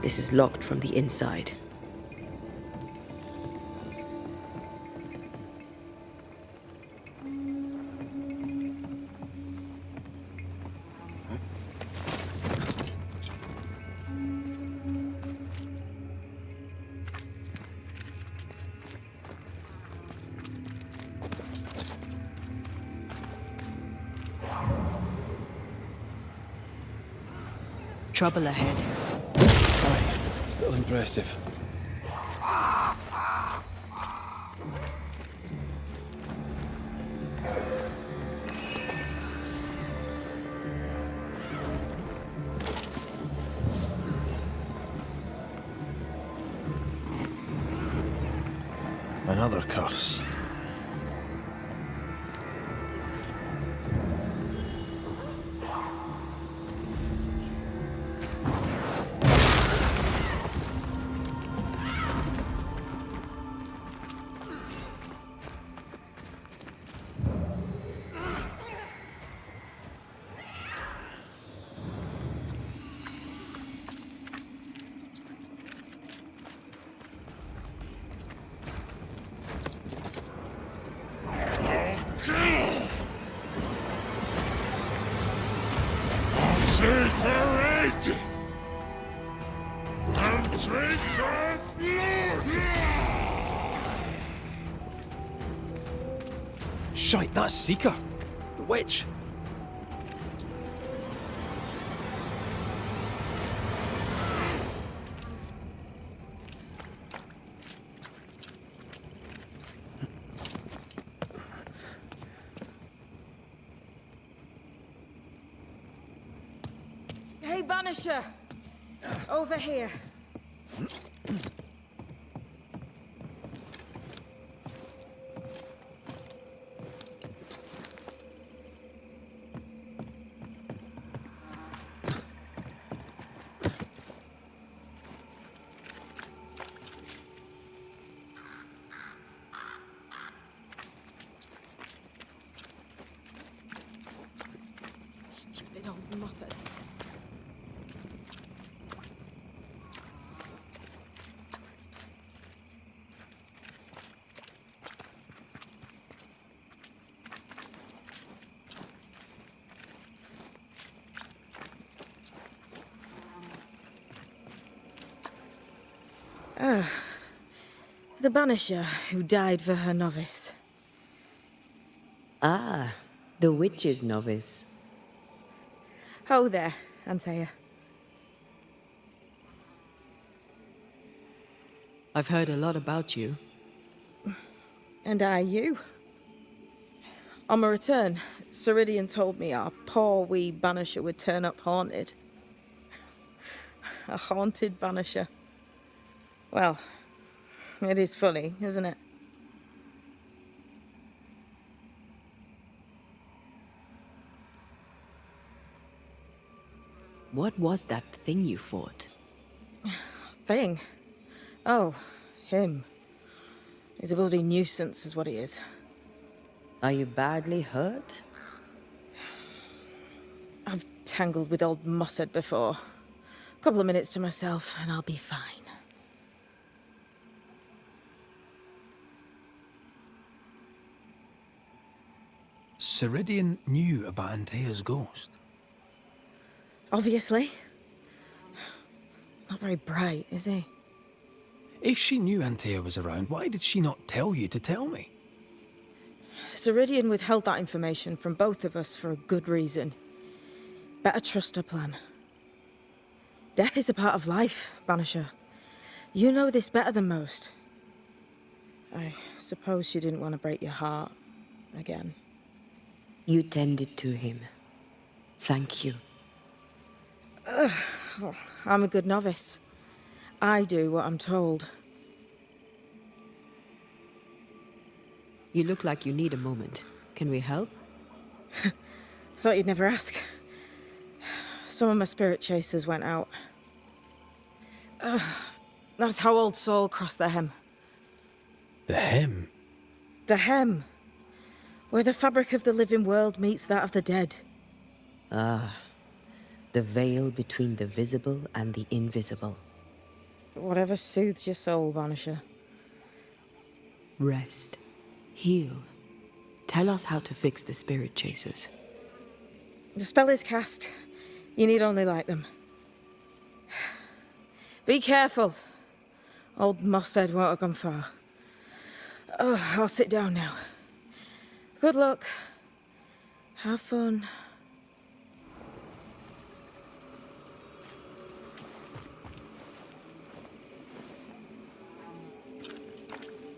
This is locked from the inside. Trouble ahead. Aye, still impressive. Another curse. Shite, that's Seeker. The witch. Hey, Banisher! Over here. Stupid old mossad. The Banisher who died for her novice. Ah, the witch's novice. Ho there, Antea. I've heard a lot about you. And I you. On my return, Ceridian told me our poor wee Banisher would turn up haunted. A haunted Banisher. Well, it is funny, isn't it? What was that thing you fought? Thing? Oh, him. He's a bloody nuisance, is what he is. Are you badly hurt? I've tangled with old Mossad before. Couple of minutes to myself, and I'll be fine. Ceridian knew about Antea's ghost. Obviously. Not very bright, is he? If she knew Antea was around, why did she not tell you to tell me? Ceridian withheld that information from both of us for a good reason. Better trust her plan. Death is a part of life, Banisher. You know this better than most. I suppose she didn't want to break your heart again. You tended to him. Thank you. I'm a good novice. I do what I'm told. You look like you need a moment. Can we help? Thought you'd never ask. Some of my spirit chasers went out. That's how old Saul crossed the hem. The hem? The hem. Where the fabric of the living world meets that of the dead. Ah, the veil between the visible and the invisible. Whatever soothes your soul, Banisher. Rest. Heal. Tell us how to fix the spirit chasers. The spell is cast. You need only light them. Be careful. Old Mossad won't have gone far. Oh, I'll sit down now. Good luck. Have fun.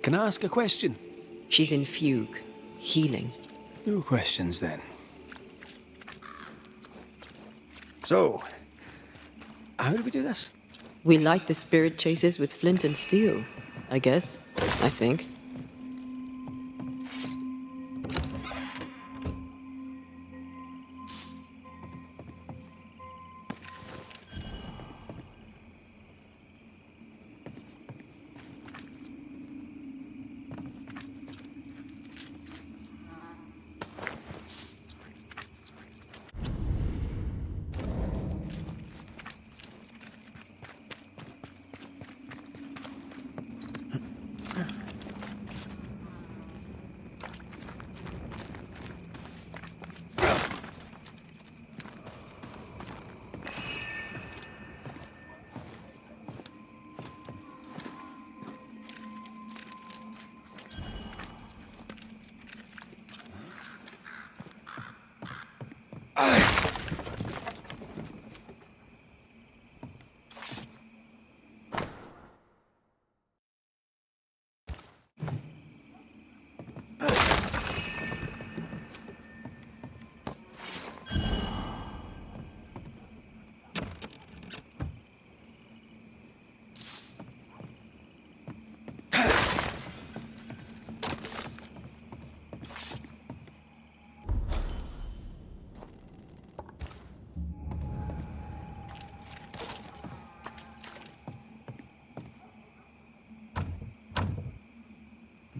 Can I ask a question? She's in fugue. Healing. No questions then. So, how do we do this? We light the spirit chasers with flint and steel, I guess. I think.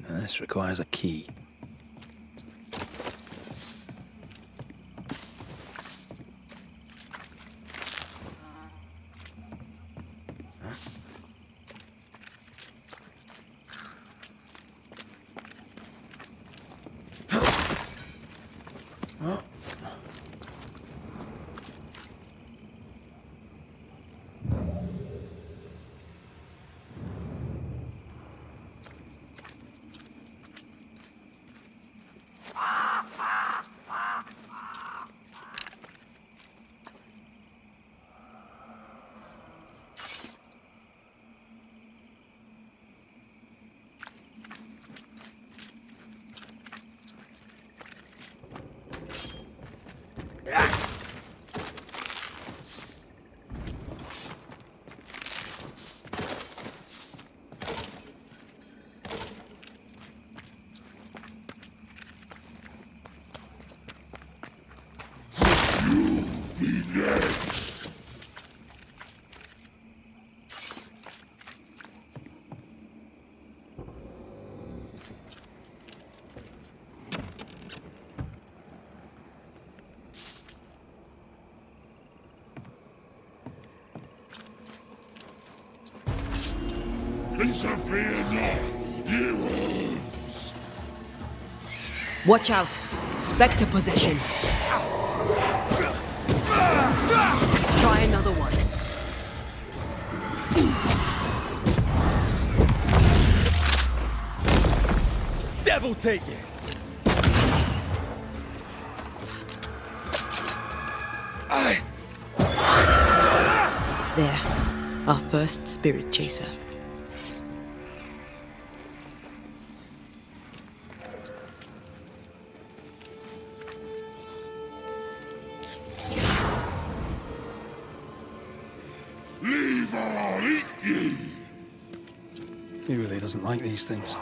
Now, this requires a key. Fear not, heroes! Watch out! Spectre possession! Try another one. Devil take you! There. Our first spirit chaser. Leave or I'll eat ye! He really doesn't like these things.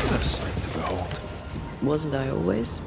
What a sight to behold. Wasn't I always?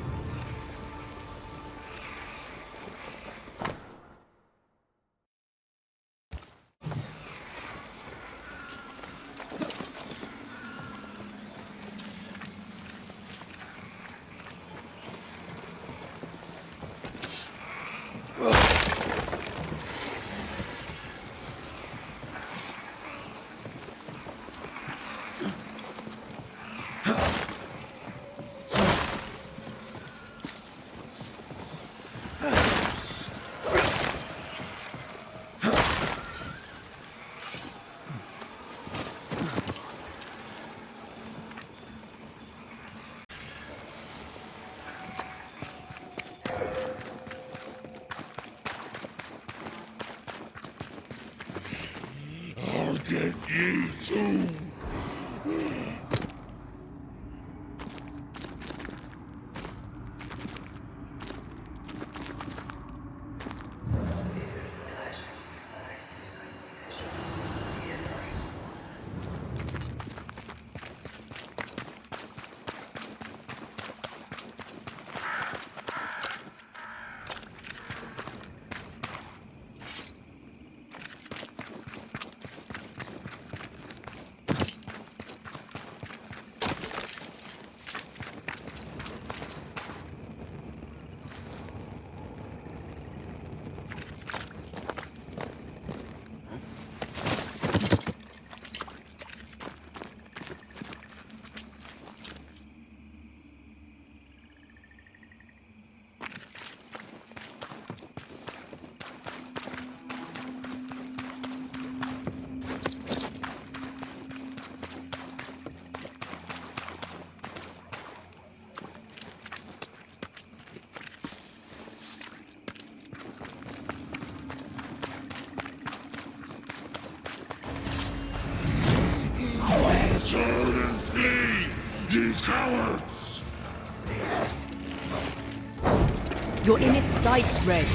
I'll get ye too! Turn and flee, ye cowards! You're in its sights, Red.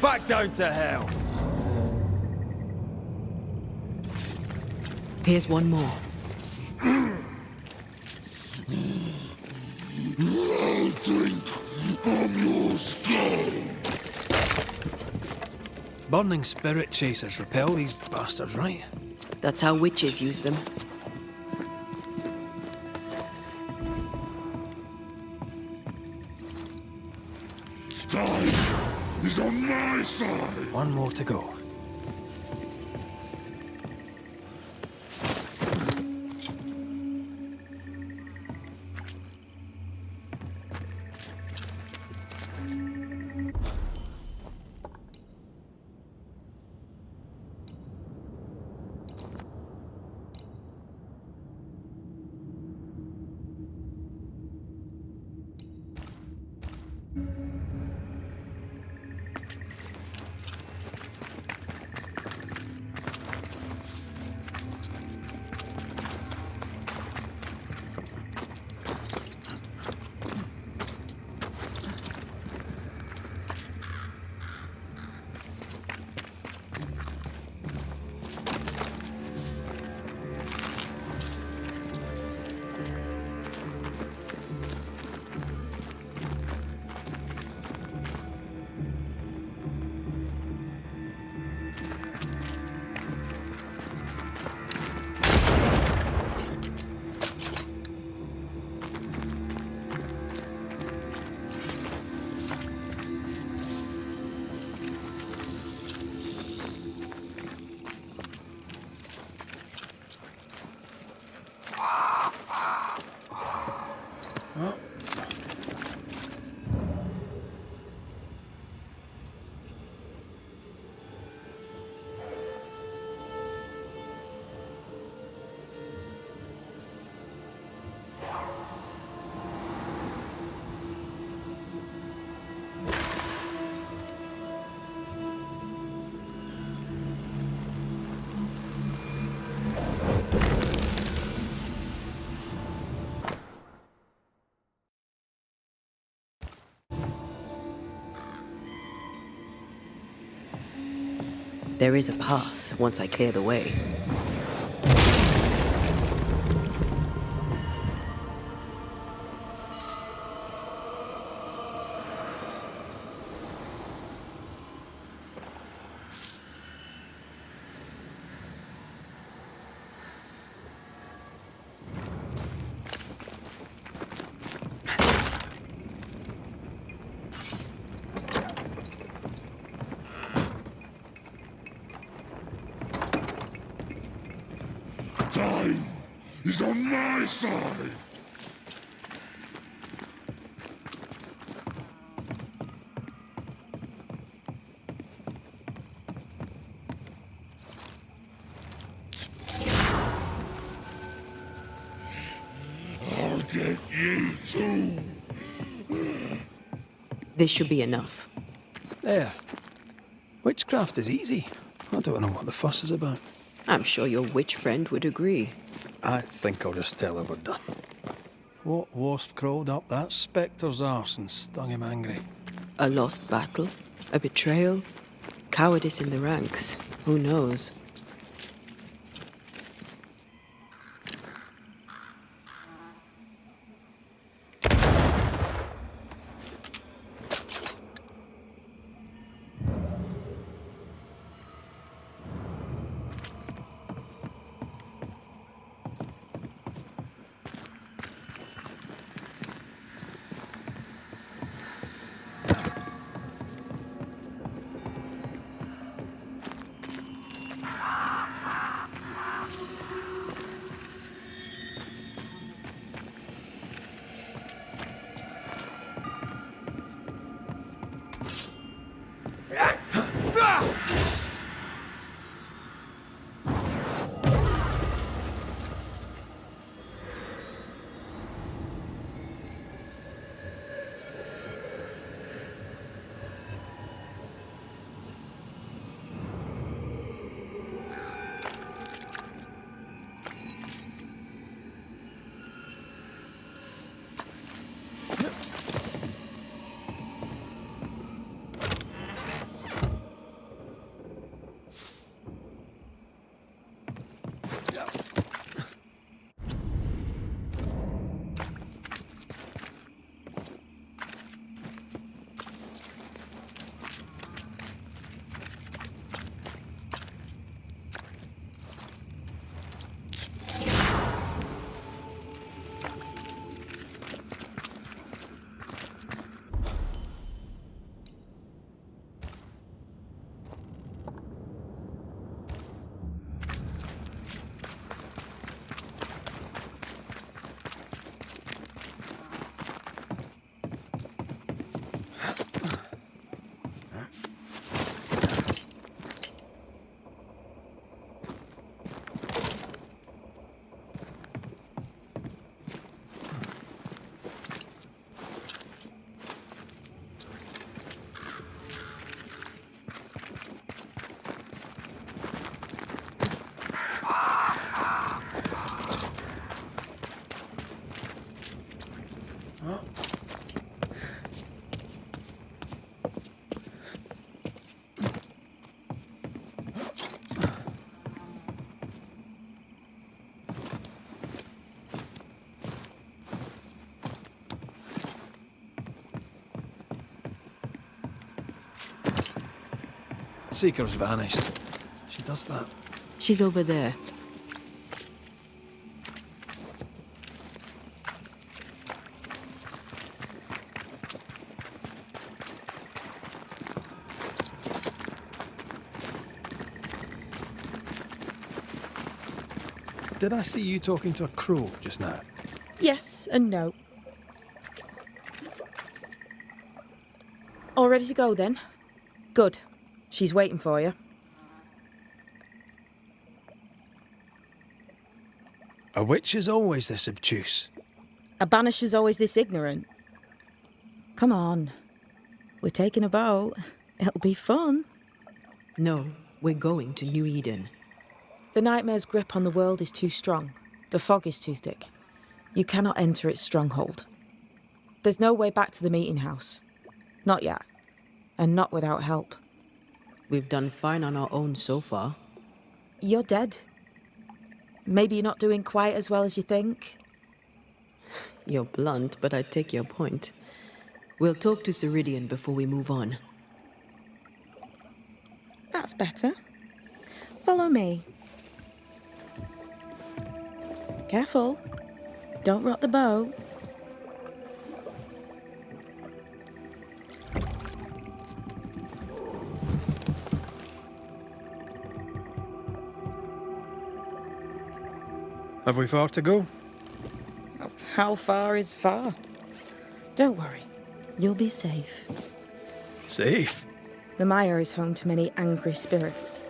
Back down to hell! Here's one more. I'll drink from your skull! Burning spirit chasers repel these bastards, right? That's how witches use them. Time is on my side! One more to go. There is a path once I clear the way. Time is on my side! I'll get you too! This should be enough. There. Witchcraft is easy. I don't know what the fuss is about. I'm sure your witch friend would agree. I think I'll just tell her we're done. What wasp crawled up that spectre's arse and stung him angry? A lost battle? A betrayal? Cowardice in the ranks? Who knows? Seeker's vanished. She does that. She's over there. Did I see you talking to a crow just now? Yes and no. All ready to go then? Good. She's waiting for you. A witch is always this obtuse. A banisher's always this ignorant. Come on. We're taking a boat. It'll be fun. No, we're going to New Eden. The nightmare's grip on the world is too strong. The fog is too thick. You cannot enter its stronghold. There's no way back to the meeting house. Not yet. And not without help. We've done fine on our own so far. You're dead. Maybe you're not doing quite as well as you think. You're blunt, but I take your point. We'll talk to Ceridian before we move on. That's better. Follow me. Careful. Don't rock the boat. Have we far to go? How far is far? Don't worry. You'll be safe. Safe? The mire is home to many angry spirits.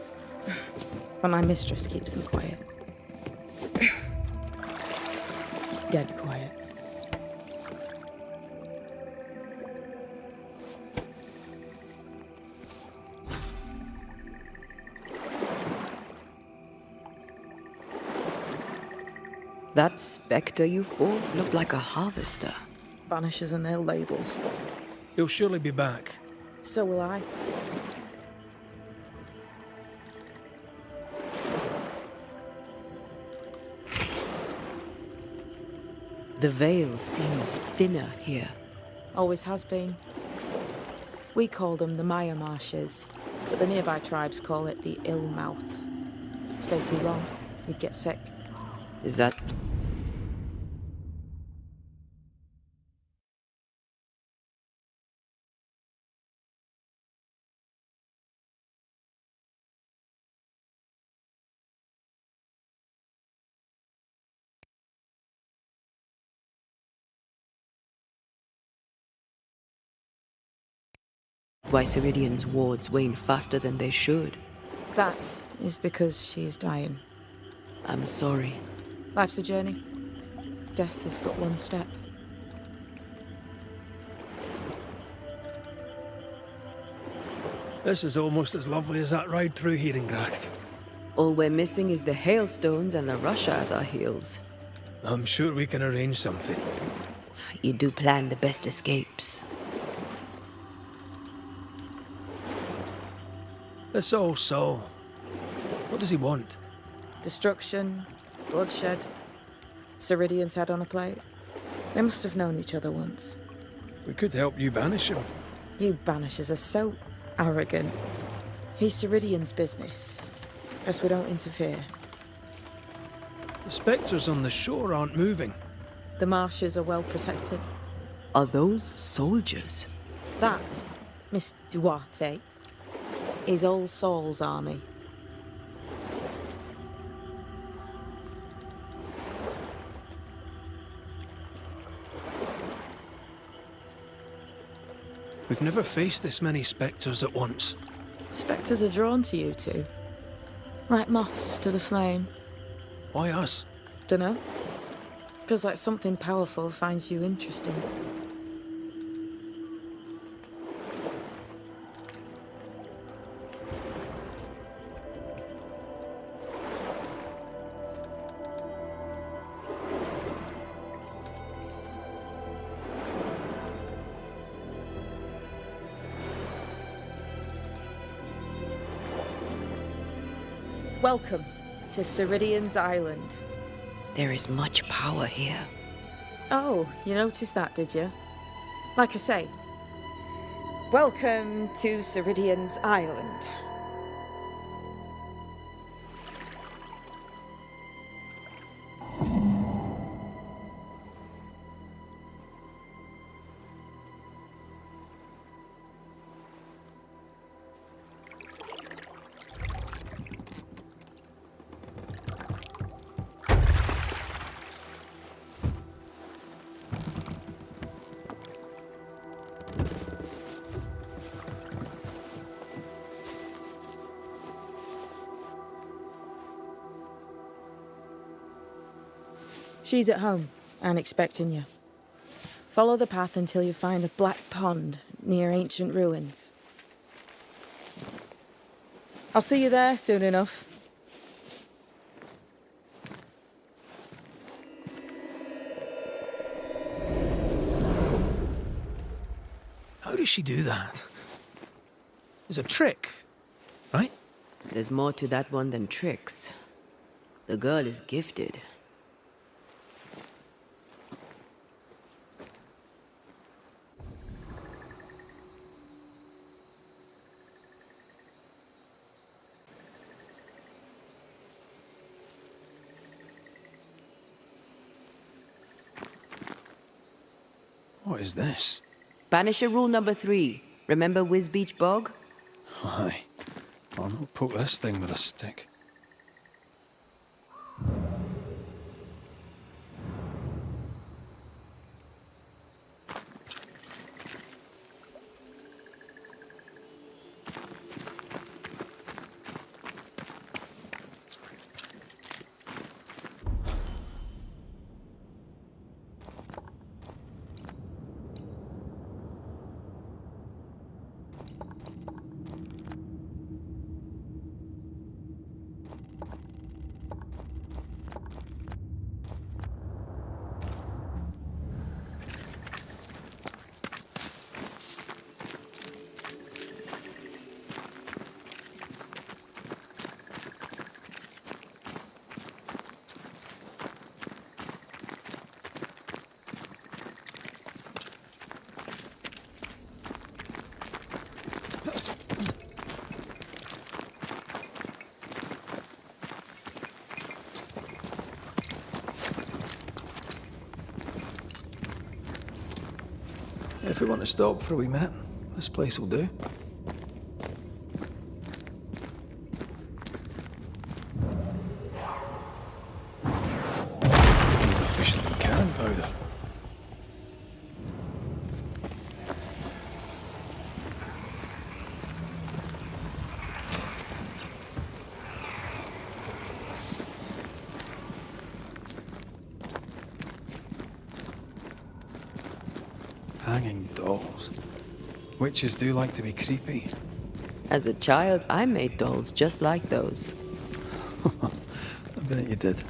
But my mistress keeps them quiet. Dead quiet. That spectre you fought looked like a harvester. Banishers and their labels. He'll surely be back. So will I. The veil seems thinner here. Always has been. We call them the Maya Marshes, but the nearby tribes call it the Ill Mouth. Stay too long, you'd get sick. Is that... Why Ceridian's wards wane faster than they should. That is because she is dying. I'm sorry. Life's a journey. Death is but one step. This is almost as lovely as that ride through Heerengracht. All we're missing is the hailstones and the Russia at our heels. I'm sure we can arrange something. You do plan the best escapes. This old Saul. What does he want? Destruction, bloodshed. Ceridian's head on a plate. They must have known each other once. We could help you banish him. You Banishers are so arrogant. He's Ceridian's business. Guess we don't interfere. The spectres on the shore aren't moving. The marshes are well protected. Are those soldiers? That, Miss Duarte, is Old Saul's army. We've never faced this many spectres at once. Spectres are drawn to you two. Like moths to the flame. Why us? Dunno. Feels like something powerful finds you interesting. Welcome to Ceridian's Island. There is much power here. Oh, you noticed that, did you? Like I say, welcome to Ceridian's Island. She's at home and expecting you. Follow the path until you find a black pond near ancient ruins. I'll see you there soon enough. How does she do that? It's a trick, right? There's more to that one than tricks. The girl is gifted. What is this? Banisher rule number 3. Remember Wisbeach Bog? Aye. I'll not poke this thing with a stick. If we want to stop for a wee minute, this place will do. More efficient than cannon powder. Hanging dolls. Witches do like to be creepy. As a child, I made dolls just like those. I bet you did.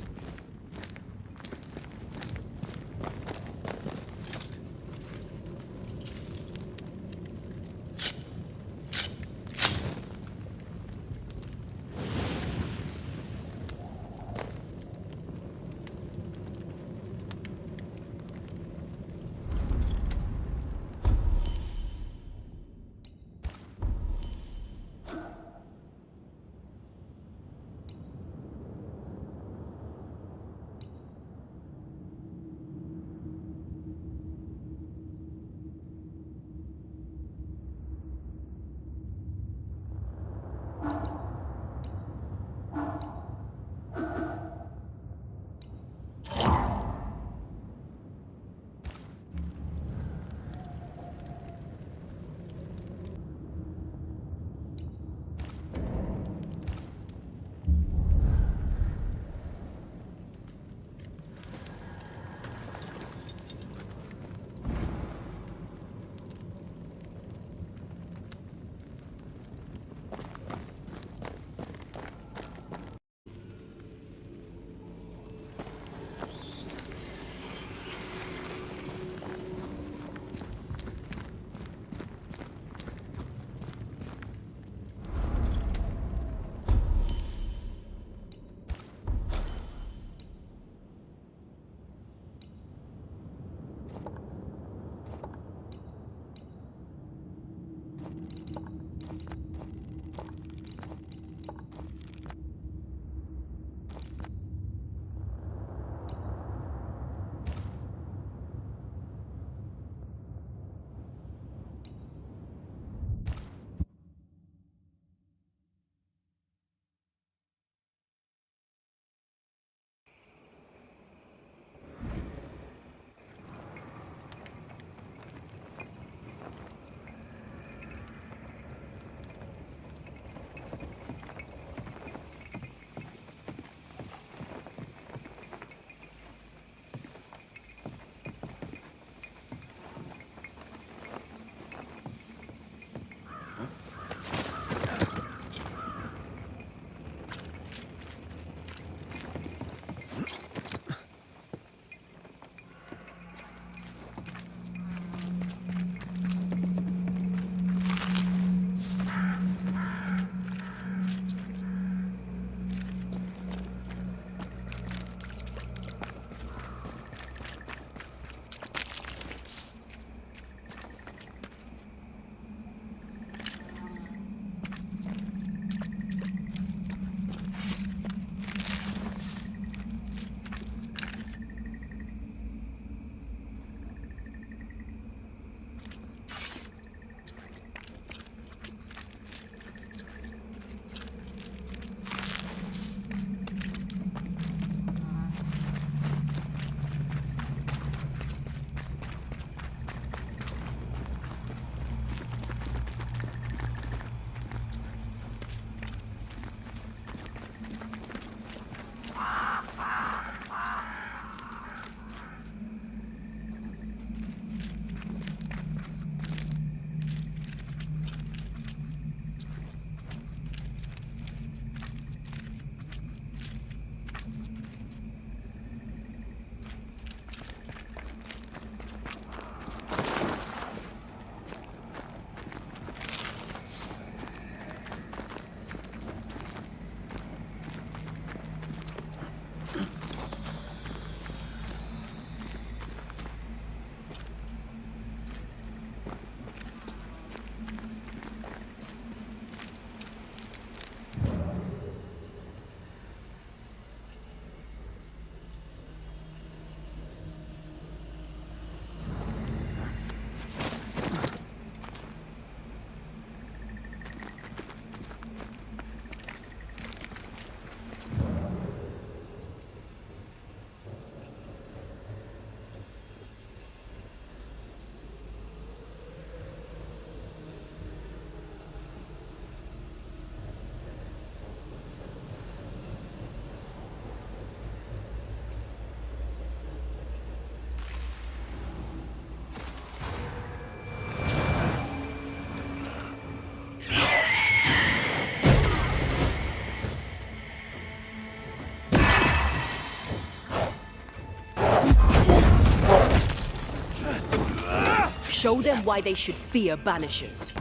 show them why they should fear Banishers.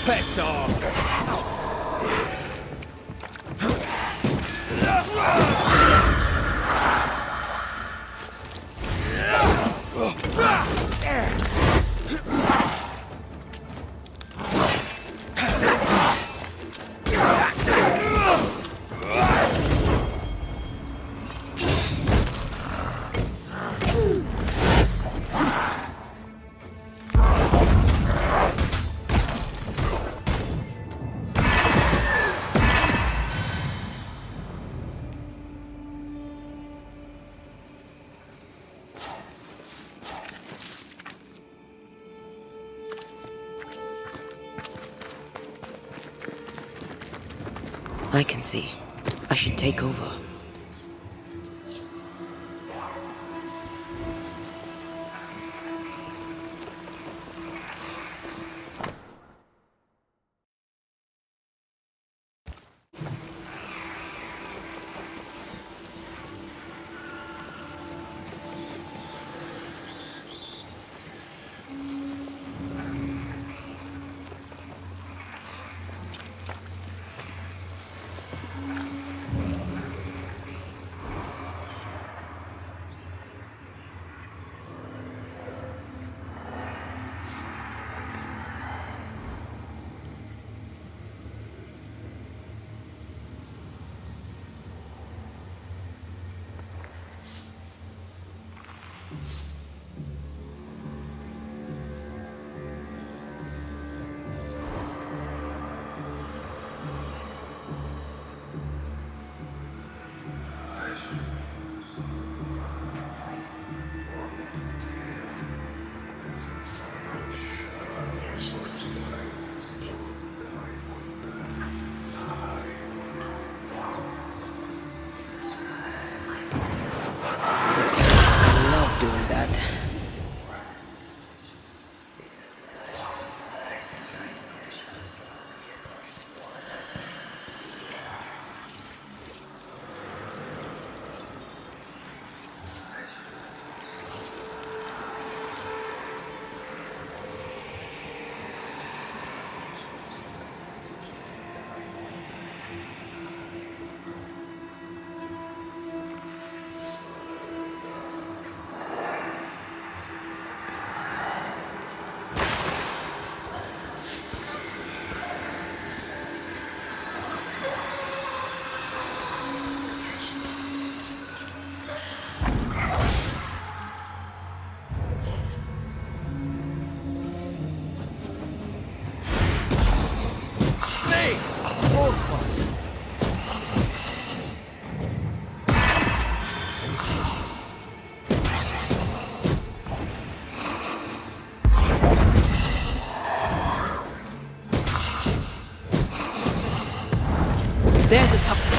Piss off! I can see. I should take over. There's a tough.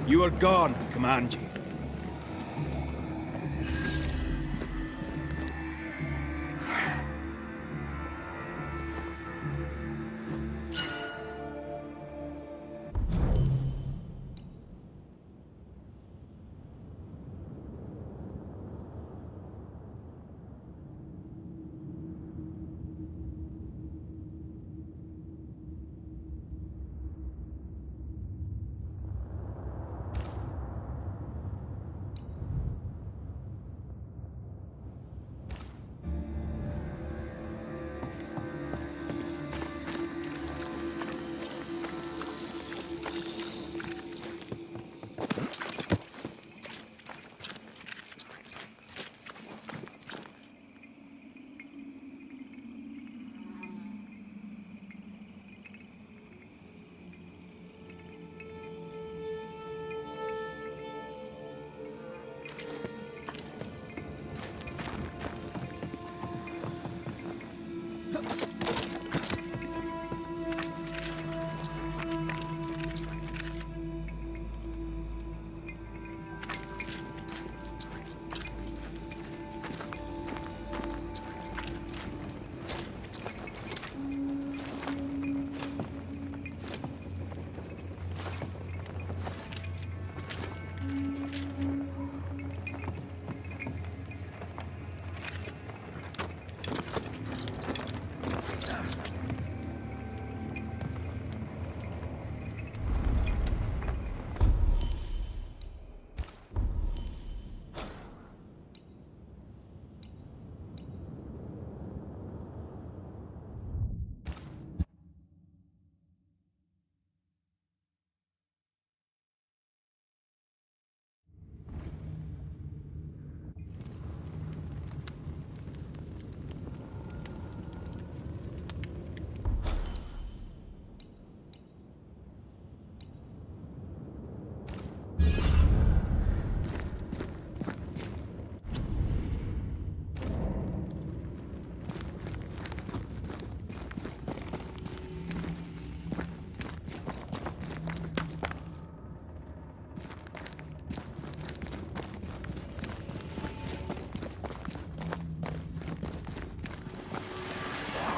You are gone, I command you.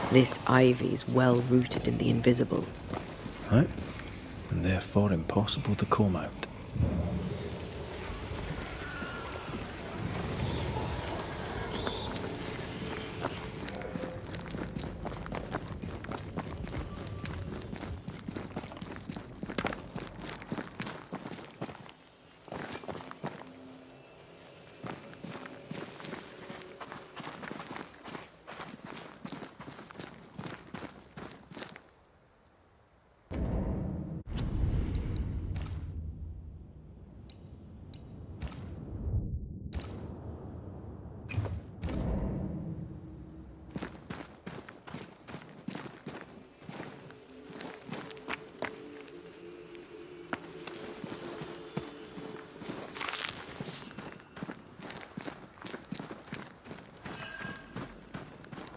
This ivy's well rooted in the invisible. Right? And therefore impossible to comb out.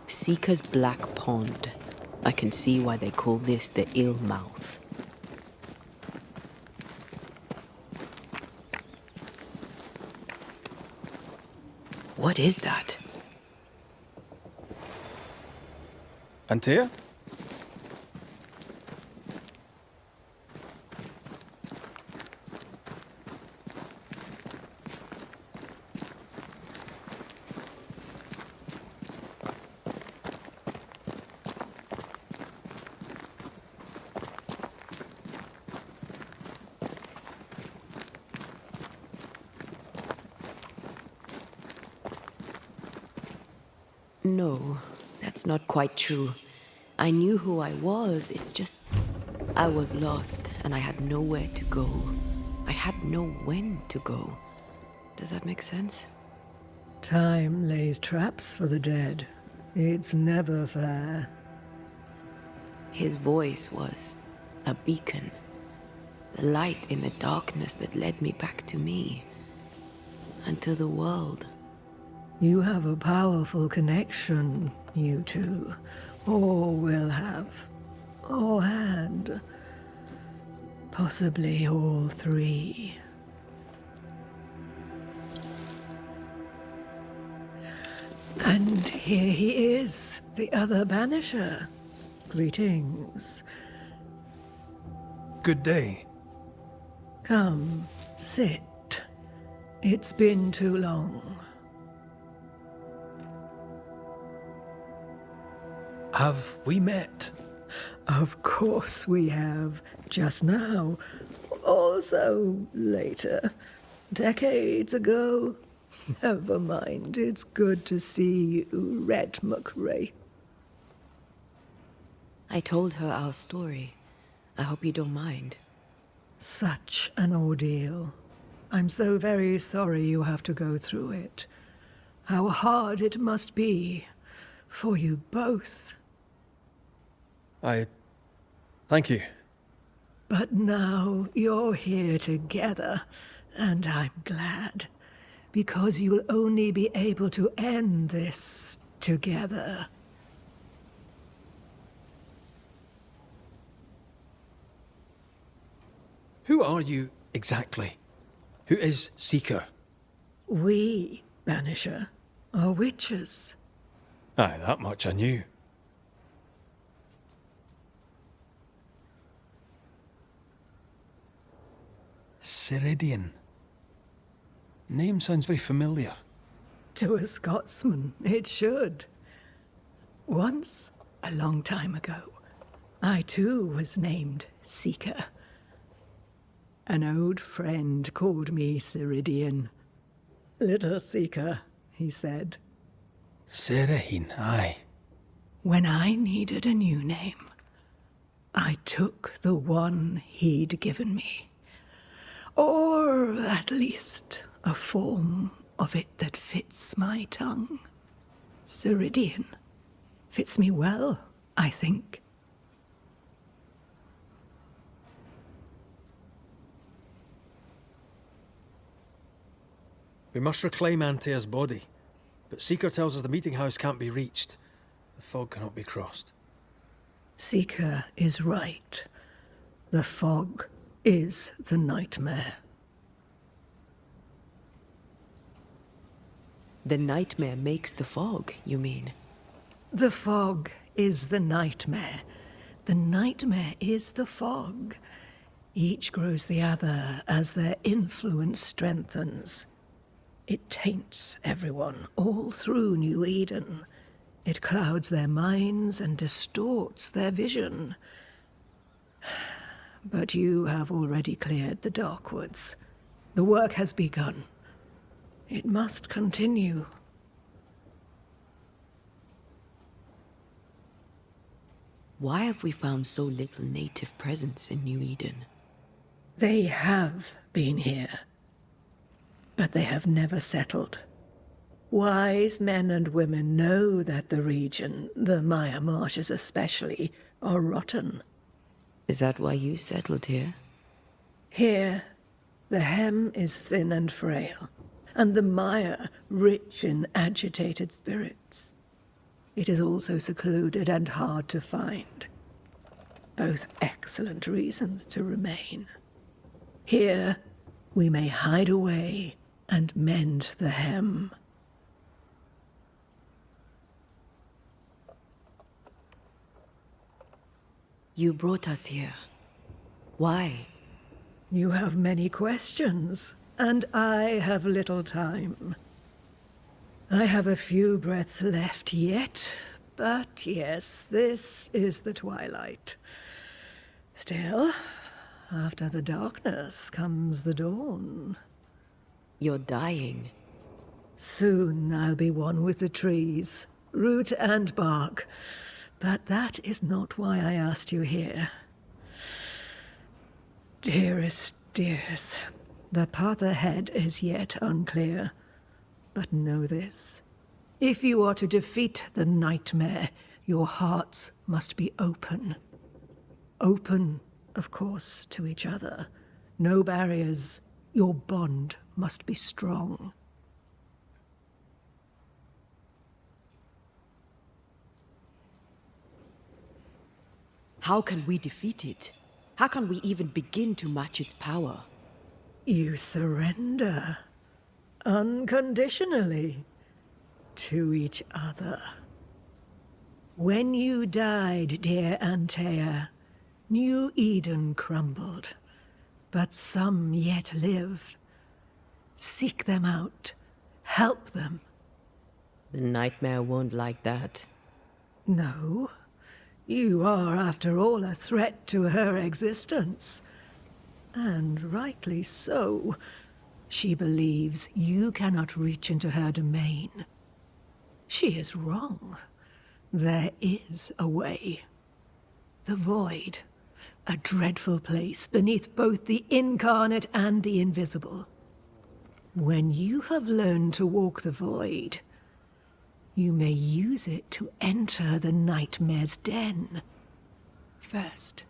Seeker's Black Pond. I can see why they call this the Ill Mouth. What is that? Antea? No, that's not quite true. I knew who I was, it's just... I was lost, and I had nowhere to go. I had no when to go. Does that make sense? Time lays traps for the dead. It's never fair. His voice was a beacon. The light in the darkness that led me back to me. And to the world. You have a powerful connection, you two. Or will have. Or had. Possibly all three. And here he is, the other Banisher. Greetings. Good day. Come, sit. It's been too long. Have we met? Of course we have. Just now. Also later. Decades ago. Never mind. It's good to see you, Red McRae. I told her our story. I hope you don't mind. Such an ordeal. I'm so very sorry you have to go through it. How hard it must be for you both. Thank you. But now you're here together, and I'm glad. Because you'll only be able to end this together. Who are you exactly? Who is Seeker? We, Banisher, are witches. Aye, that much I knew. Ceridian. Name sounds very familiar. To a Scotsman, it should. Once, a long time ago, I too was named Seeker. An old friend called me Ceridian. Little Seeker, he said. Serahine, aye. When I needed a new name, I took the one he'd given me. Or at least a form of it that fits my tongue. Ceridian. Fits me well, I think. We must reclaim Antea's body, but Seeker tells us the meeting house can't be reached. The fog cannot be crossed. Seeker is right. The fog is the nightmare. The nightmare makes the fog, you mean? The fog is the nightmare. The nightmare is the fog. Each grows the other as their influence strengthens. It taints everyone all through New Eden. It clouds their minds and distorts their vision. But you have already cleared the Darkwoods. The work has begun. It must continue. Why have we found so little native presence in New Eden? They have been here, but they have never settled. Wise men and women know that the region, the Maya Marshes especially, are rotten. Is that why you settled here? Here, the hem is thin and frail, and the Maya rich in agitated spirits. It is also secluded and hard to find. Both excellent reasons to remain. Here, we may hide away and mend the hem. You brought us here. Why? You have many questions, and I have little time. I have a few breaths left yet, but yes, this is the twilight. Still, after the darkness comes the dawn. You're dying. Soon I'll be one with the trees, root and bark. But that is not why I asked you here. Dearest dears, the path ahead is yet unclear. But know this. If you are to defeat the nightmare, your hearts must be open. Open, of course, to each other. No barriers. Your bond must be strong. How can we defeat it? How can we even begin to match its power? You surrender. Unconditionally. To each other. When you died, dear Antea, New Eden crumbled. But some yet live. Seek them out. Help them. The nightmare won't like that. No. You are, after all, a threat to her existence. And rightly so. She believes you cannot reach into her domain. She is wrong. There is a way. The void, a dreadful place beneath both the incarnate and the invisible. When you have learned to walk the void, you may use it to enter the nightmare's den. First,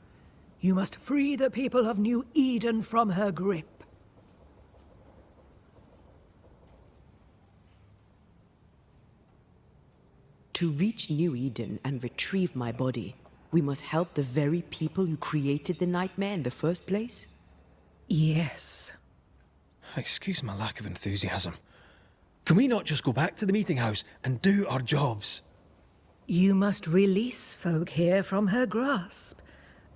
you must free the people of New Eden from her grip. To reach New Eden and retrieve my body, we must help the very people who created the nightmare in the first place? Yes. Excuse my lack of enthusiasm. Can we not just go back to the meeting house and do our jobs? You must release folk here from her grasp.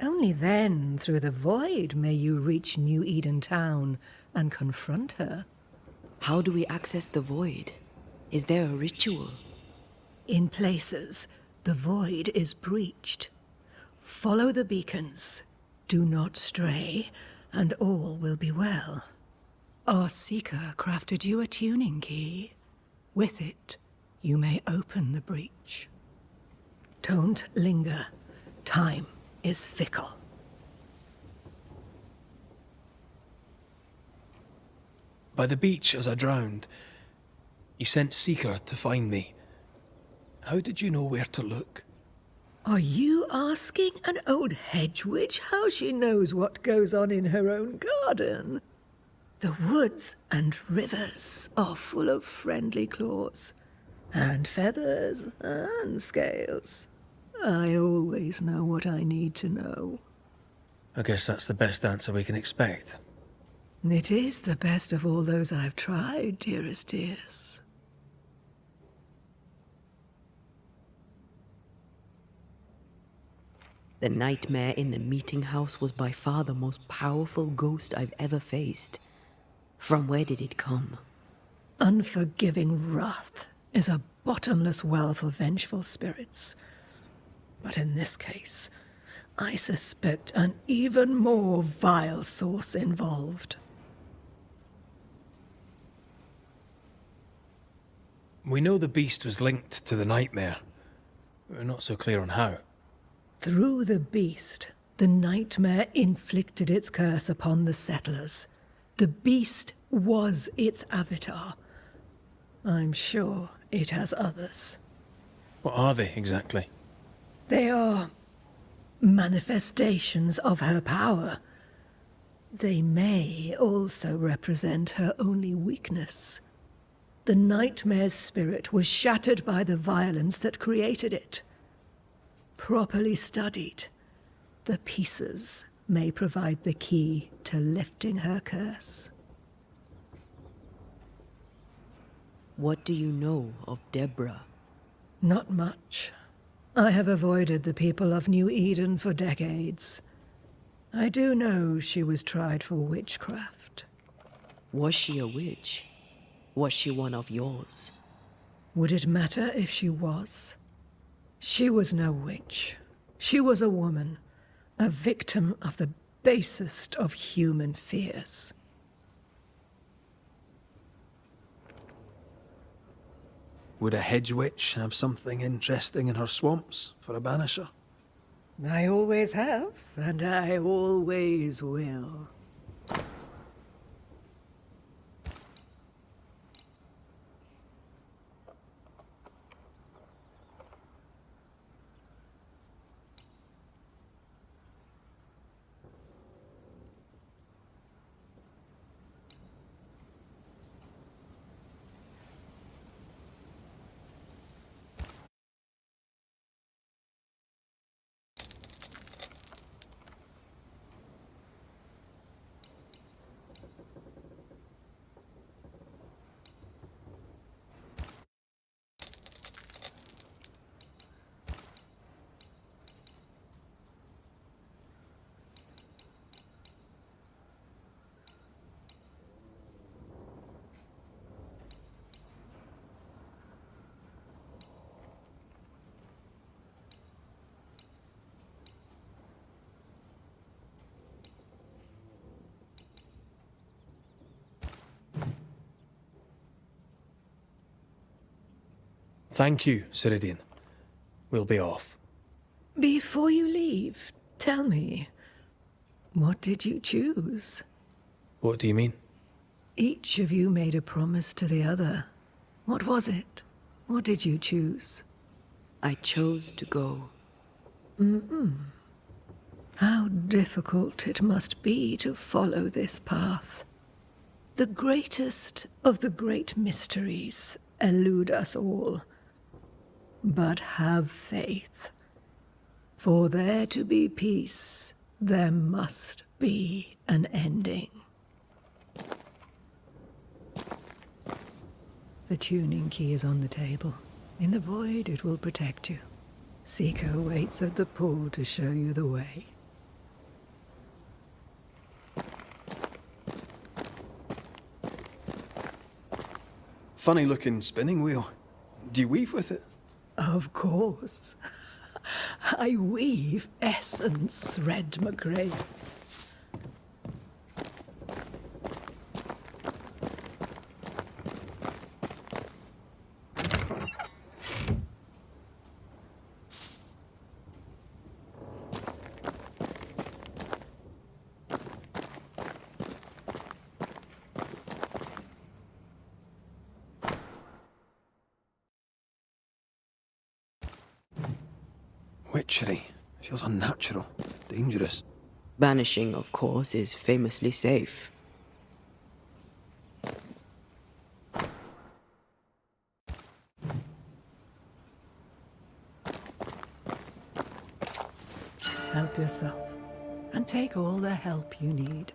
Only then, through the void, may you reach New Eden Town and confront her. How do we access the void? Is there a ritual? In places, the void is breached. Follow the beacons. Do not stray, and all will be well. Our seeker crafted you a tuning key. With it, you may open the breach. Don't linger. Time is fickle. By the beach as I drowned, you sent Seeker to find me. How did you know where to look? Are you asking an old hedge witch how she knows what goes on in her own garden? The woods and rivers are full of friendly claws, and feathers and scales. I always know what I need to know. I guess that's the best answer we can expect. It is the best of all those I've tried, dearest dears. The nightmare in the meeting house was by far the most powerful ghost I've ever faced. From where did it come? Unforgiving wrath is a bottomless well for vengeful spirits. But in this case, I suspect an even more vile source involved. We know the beast was linked to the nightmare. We're not so clear on how. Through the beast, the nightmare inflicted its curse upon the settlers. The beast was its avatar. I'm sure it has others. What are they exactly? They are manifestations of her power. They may also represent her only weakness. The nightmare's spirit was shattered by the violence that created it. Properly studied, the pieces may provide the key to lifting her curse. What do you know of Deborah? Not much. I have avoided the people of New Eden for decades. I do know she was tried for witchcraft. Was she a witch? Was she one of yours? Would it matter if she was? She was no witch. She was a woman, a victim of the basest of human fears. Would a hedge witch have something interesting in her swamps for a banisher? I always have, and I always will. Thank you, Ceridian. We'll be off. Before you leave, tell me, what did you choose? What do you mean? Each of you made a promise to the other. What was it? What did you choose? I chose to go. How difficult it must be to follow this path. The greatest of the great mysteries elude us all. But have faith. For there to be peace, there must be an ending. The tuning key is on the table. In the void, it will protect you. Seeker waits at the pool to show you the way. Funny looking spinning wheel. Do you weave with it? Of course. I weave essence, Red McGrath. Witchery. Feels unnatural. Dangerous. Banishing, of course, is famously safe. Help yourself, and take all the help you need.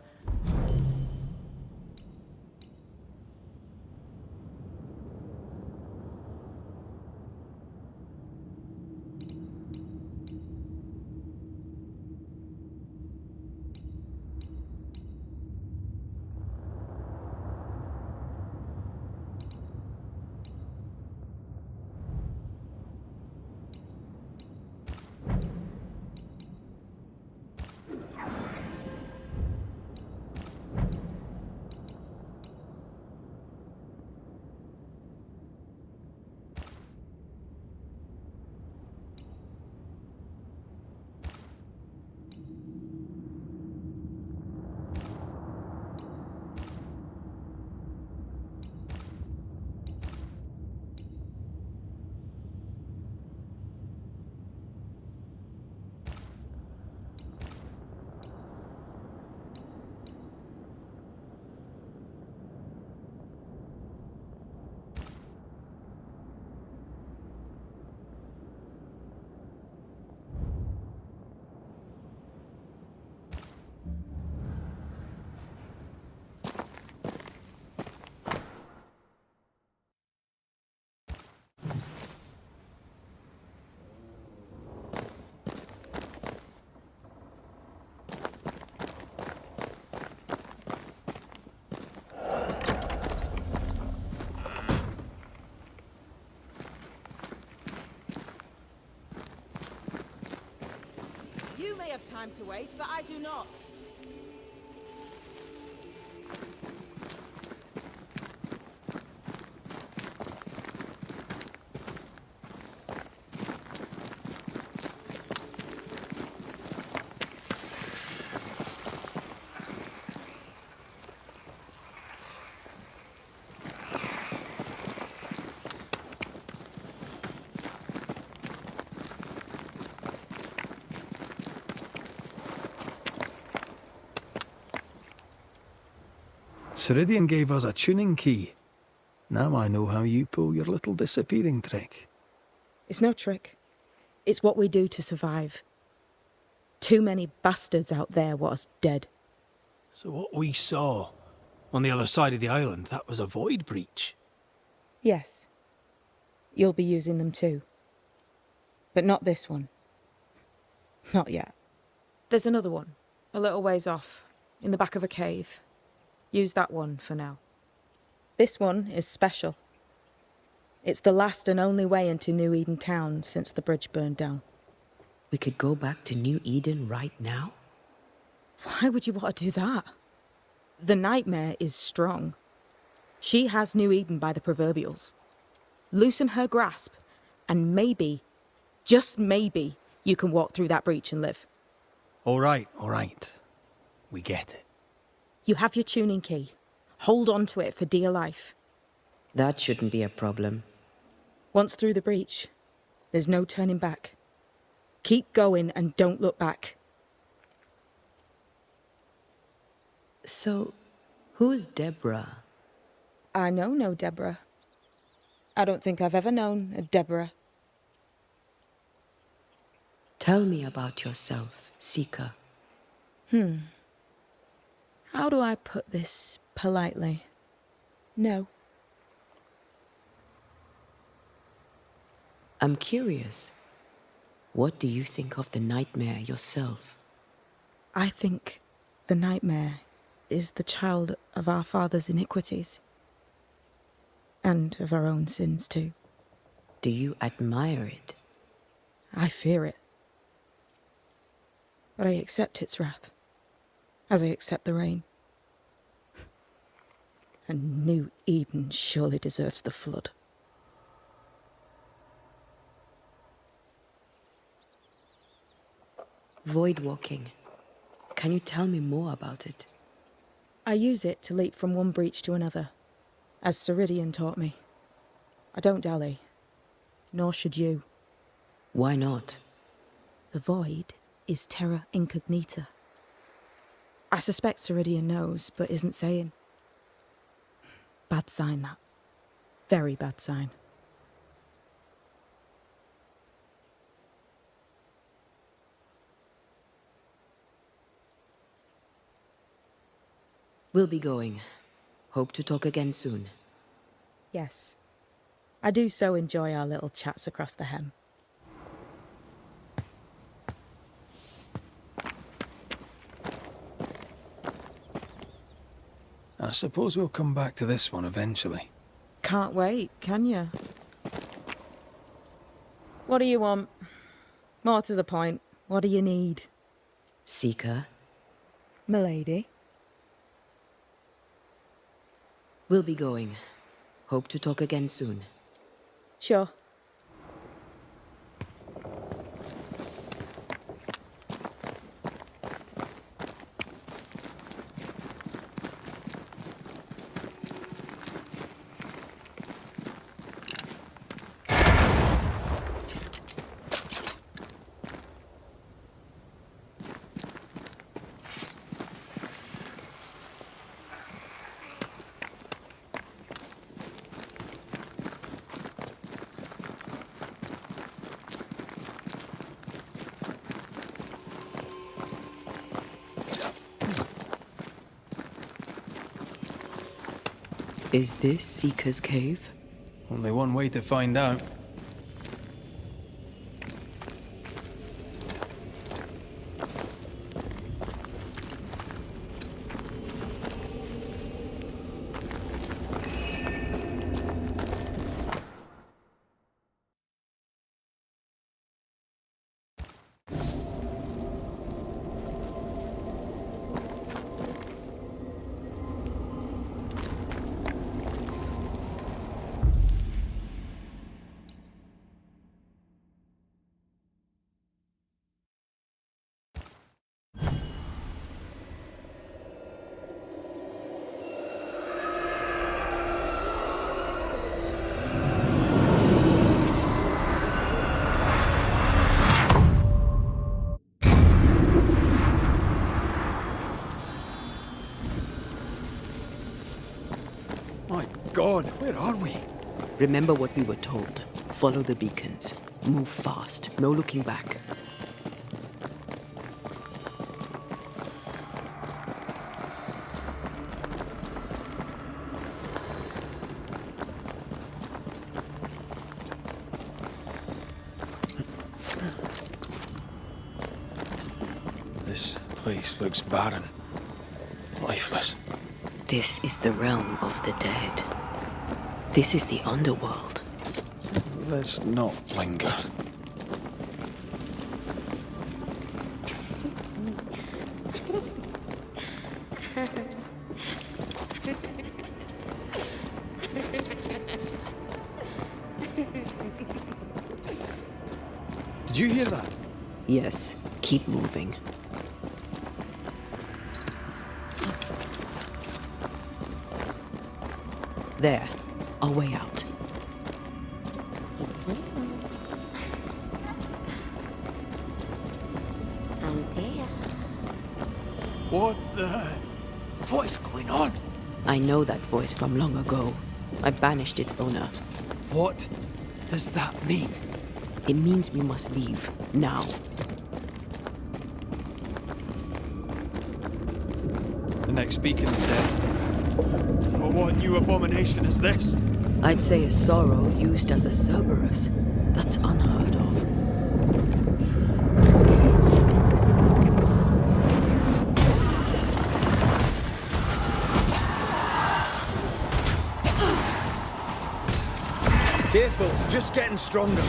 may have time to waste, but I do not. Ceridian gave us a tuning key. Now I know how you pull your little disappearing trick. It's no trick. It's what we do to survive. Too many bastards out there want us dead. So what we saw on the other side of the island, that was a void breach. Yes. You'll be using them too. But not this one. Not yet. There's another one, a little ways off, in the back of a cave. Use that one for now. This one is special. It's the last and only way into New Eden town since the bridge burned down. We could go back to New Eden right now? Why would you want to do that? The nightmare is strong. She has New Eden by the proverbials. Loosen her grasp, and maybe, just maybe, you can walk through that breach and live. All right. We get it. You have your tuning key. Hold on to it for dear life. That shouldn't be a problem. Once through the breach, there's no turning back. Keep going and don't look back. So, who's Deborah? I know no Deborah. I don't think I've ever known a Deborah. Tell me about yourself, Seeker. How do I put this politely? No. I'm curious. What do you think of the nightmare yourself? I think the nightmare is the child of our father's iniquities. And of our own sins too. Do you admire it? I fear it. But I accept its wrath, as I accept the rain. And New Eden surely deserves the flood. Void walking. Can you tell me more about it? I use it to leap from one breach to another, as Ceridian taught me. I don't dally, nor should you. Why not? The void is terra incognita. I suspect Ceridian knows, but isn't saying. Bad sign, that. Very bad sign. We'll be going. Hope to talk again soon. Yes. I do so enjoy our little chats across the hem. I suppose we'll come back to this one eventually. Can't wait, can you? What do you want? More to the point, what do you need? Seeker, Milady? we'll be going. Hope to talk again soon. Sure. Is this Seeker's cave? Only one way to find out. God, where are we? Remember what we were told. Follow the beacons. Move fast. No looking back. This place looks barren. Lifeless. This is the realm of the dead. This is the underworld. Let's not linger. Did you hear that? Yes, keep moving. There, our way out. It's there. I'm there. What is going on? I know that voice from long ago. I banished its owner. What does that mean? It means we must leave, now. The next beacon's dead. Oh, what new abomination is this? I'd say a sorrow used as a Cerberus. That's unheard of. Careful, it's just getting stronger.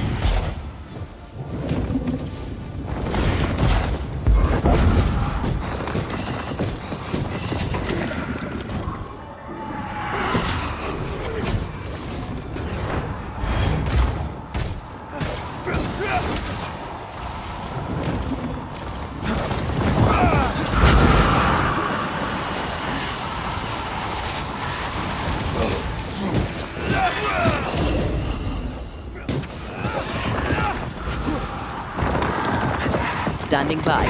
Standing by.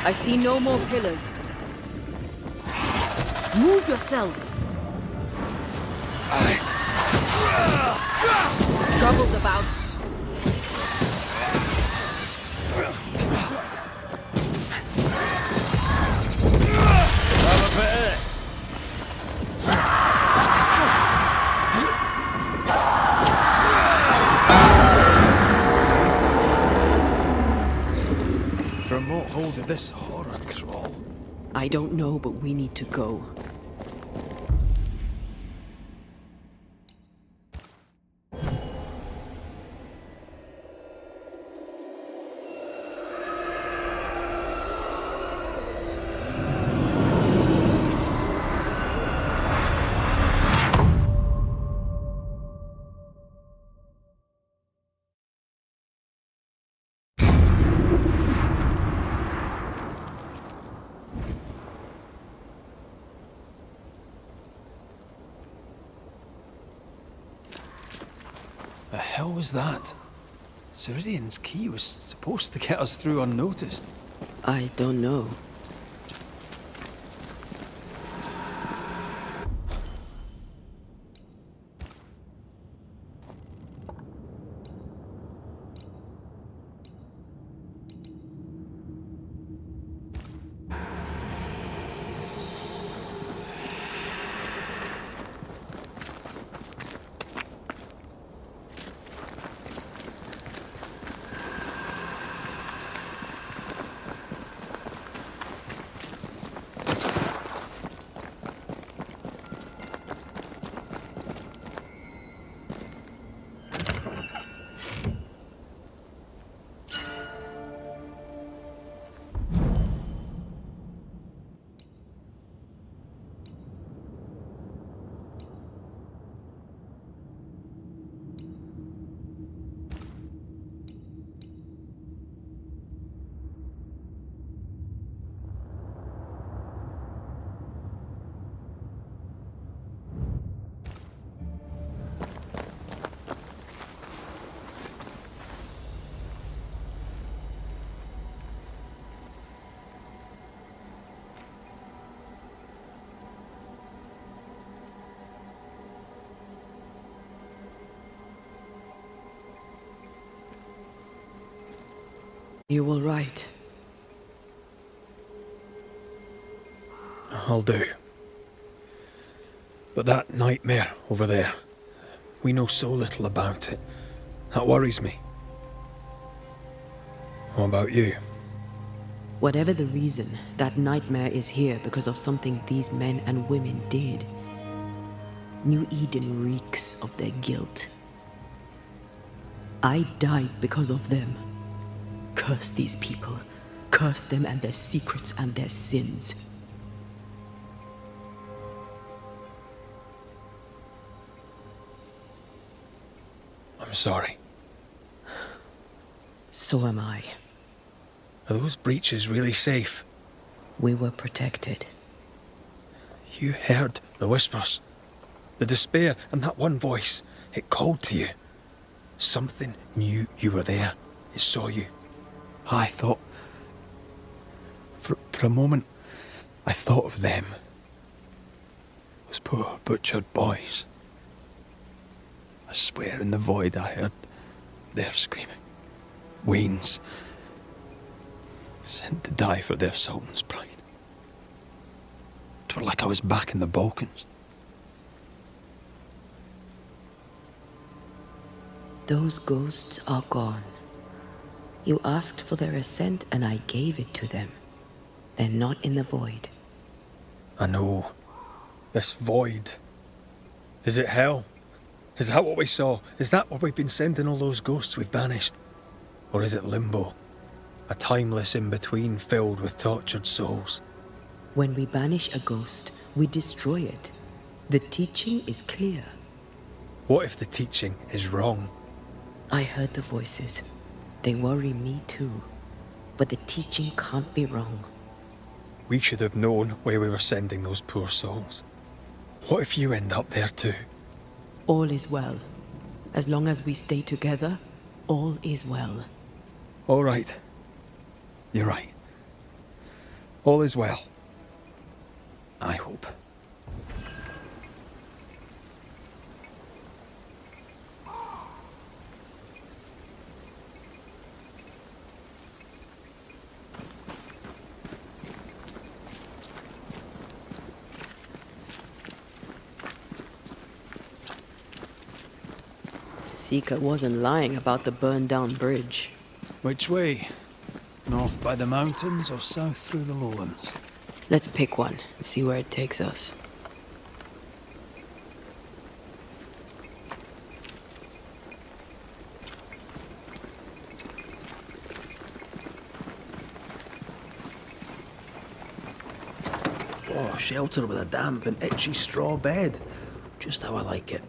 I see no more pillars. Move yourself. Trouble's about. Have a bit of this. From what hold of this horror crawl? I don't know, but we need to go. The hell was that? Ceridian's key was supposed to get us through unnoticed. I don't know. You will write. I'll do. But that nightmare over there, we know so little about it. That worries me. What about you? Whatever the reason, that nightmare is here because of something these men and women did. New Eden reeks of their guilt. I died because of them. Curse these people. Curse them and their secrets and their sins. I'm sorry. So am I. Are those breaches really safe? We were protected. You heard the whispers, the despair, and that one voice. It called to you. Something knew you were there. It saw you. I thought... For a moment, I thought of them. Those poor butchered boys. I swear in the void I heard their screaming. Wains. Sent to die for their sultan's pride. It was like I was back in the Balkans. Those ghosts are gone. You asked for their ascent and I gave it to them. They're not in the void. I know. This void. Is it hell? Is that what we saw? Is that what we've been sending all those ghosts we've banished? Or is it limbo? A timeless in-between filled with tortured souls? When we banish a ghost, we destroy it. The teaching is clear. What if the teaching is wrong? I heard the voices. They worry me too. But the teaching can't be wrong. We should have known where we were sending those poor souls. What if you end up there too? All is well. As long as we stay together, all is well. All right. You're right. All is well. I hope. Sika wasn't lying about the burned-down bridge. Which way? North by the mountains or south through the lowlands? Let's pick one and see where it takes us. Oh, shelter with a damp and itchy straw bed. Just how I like it.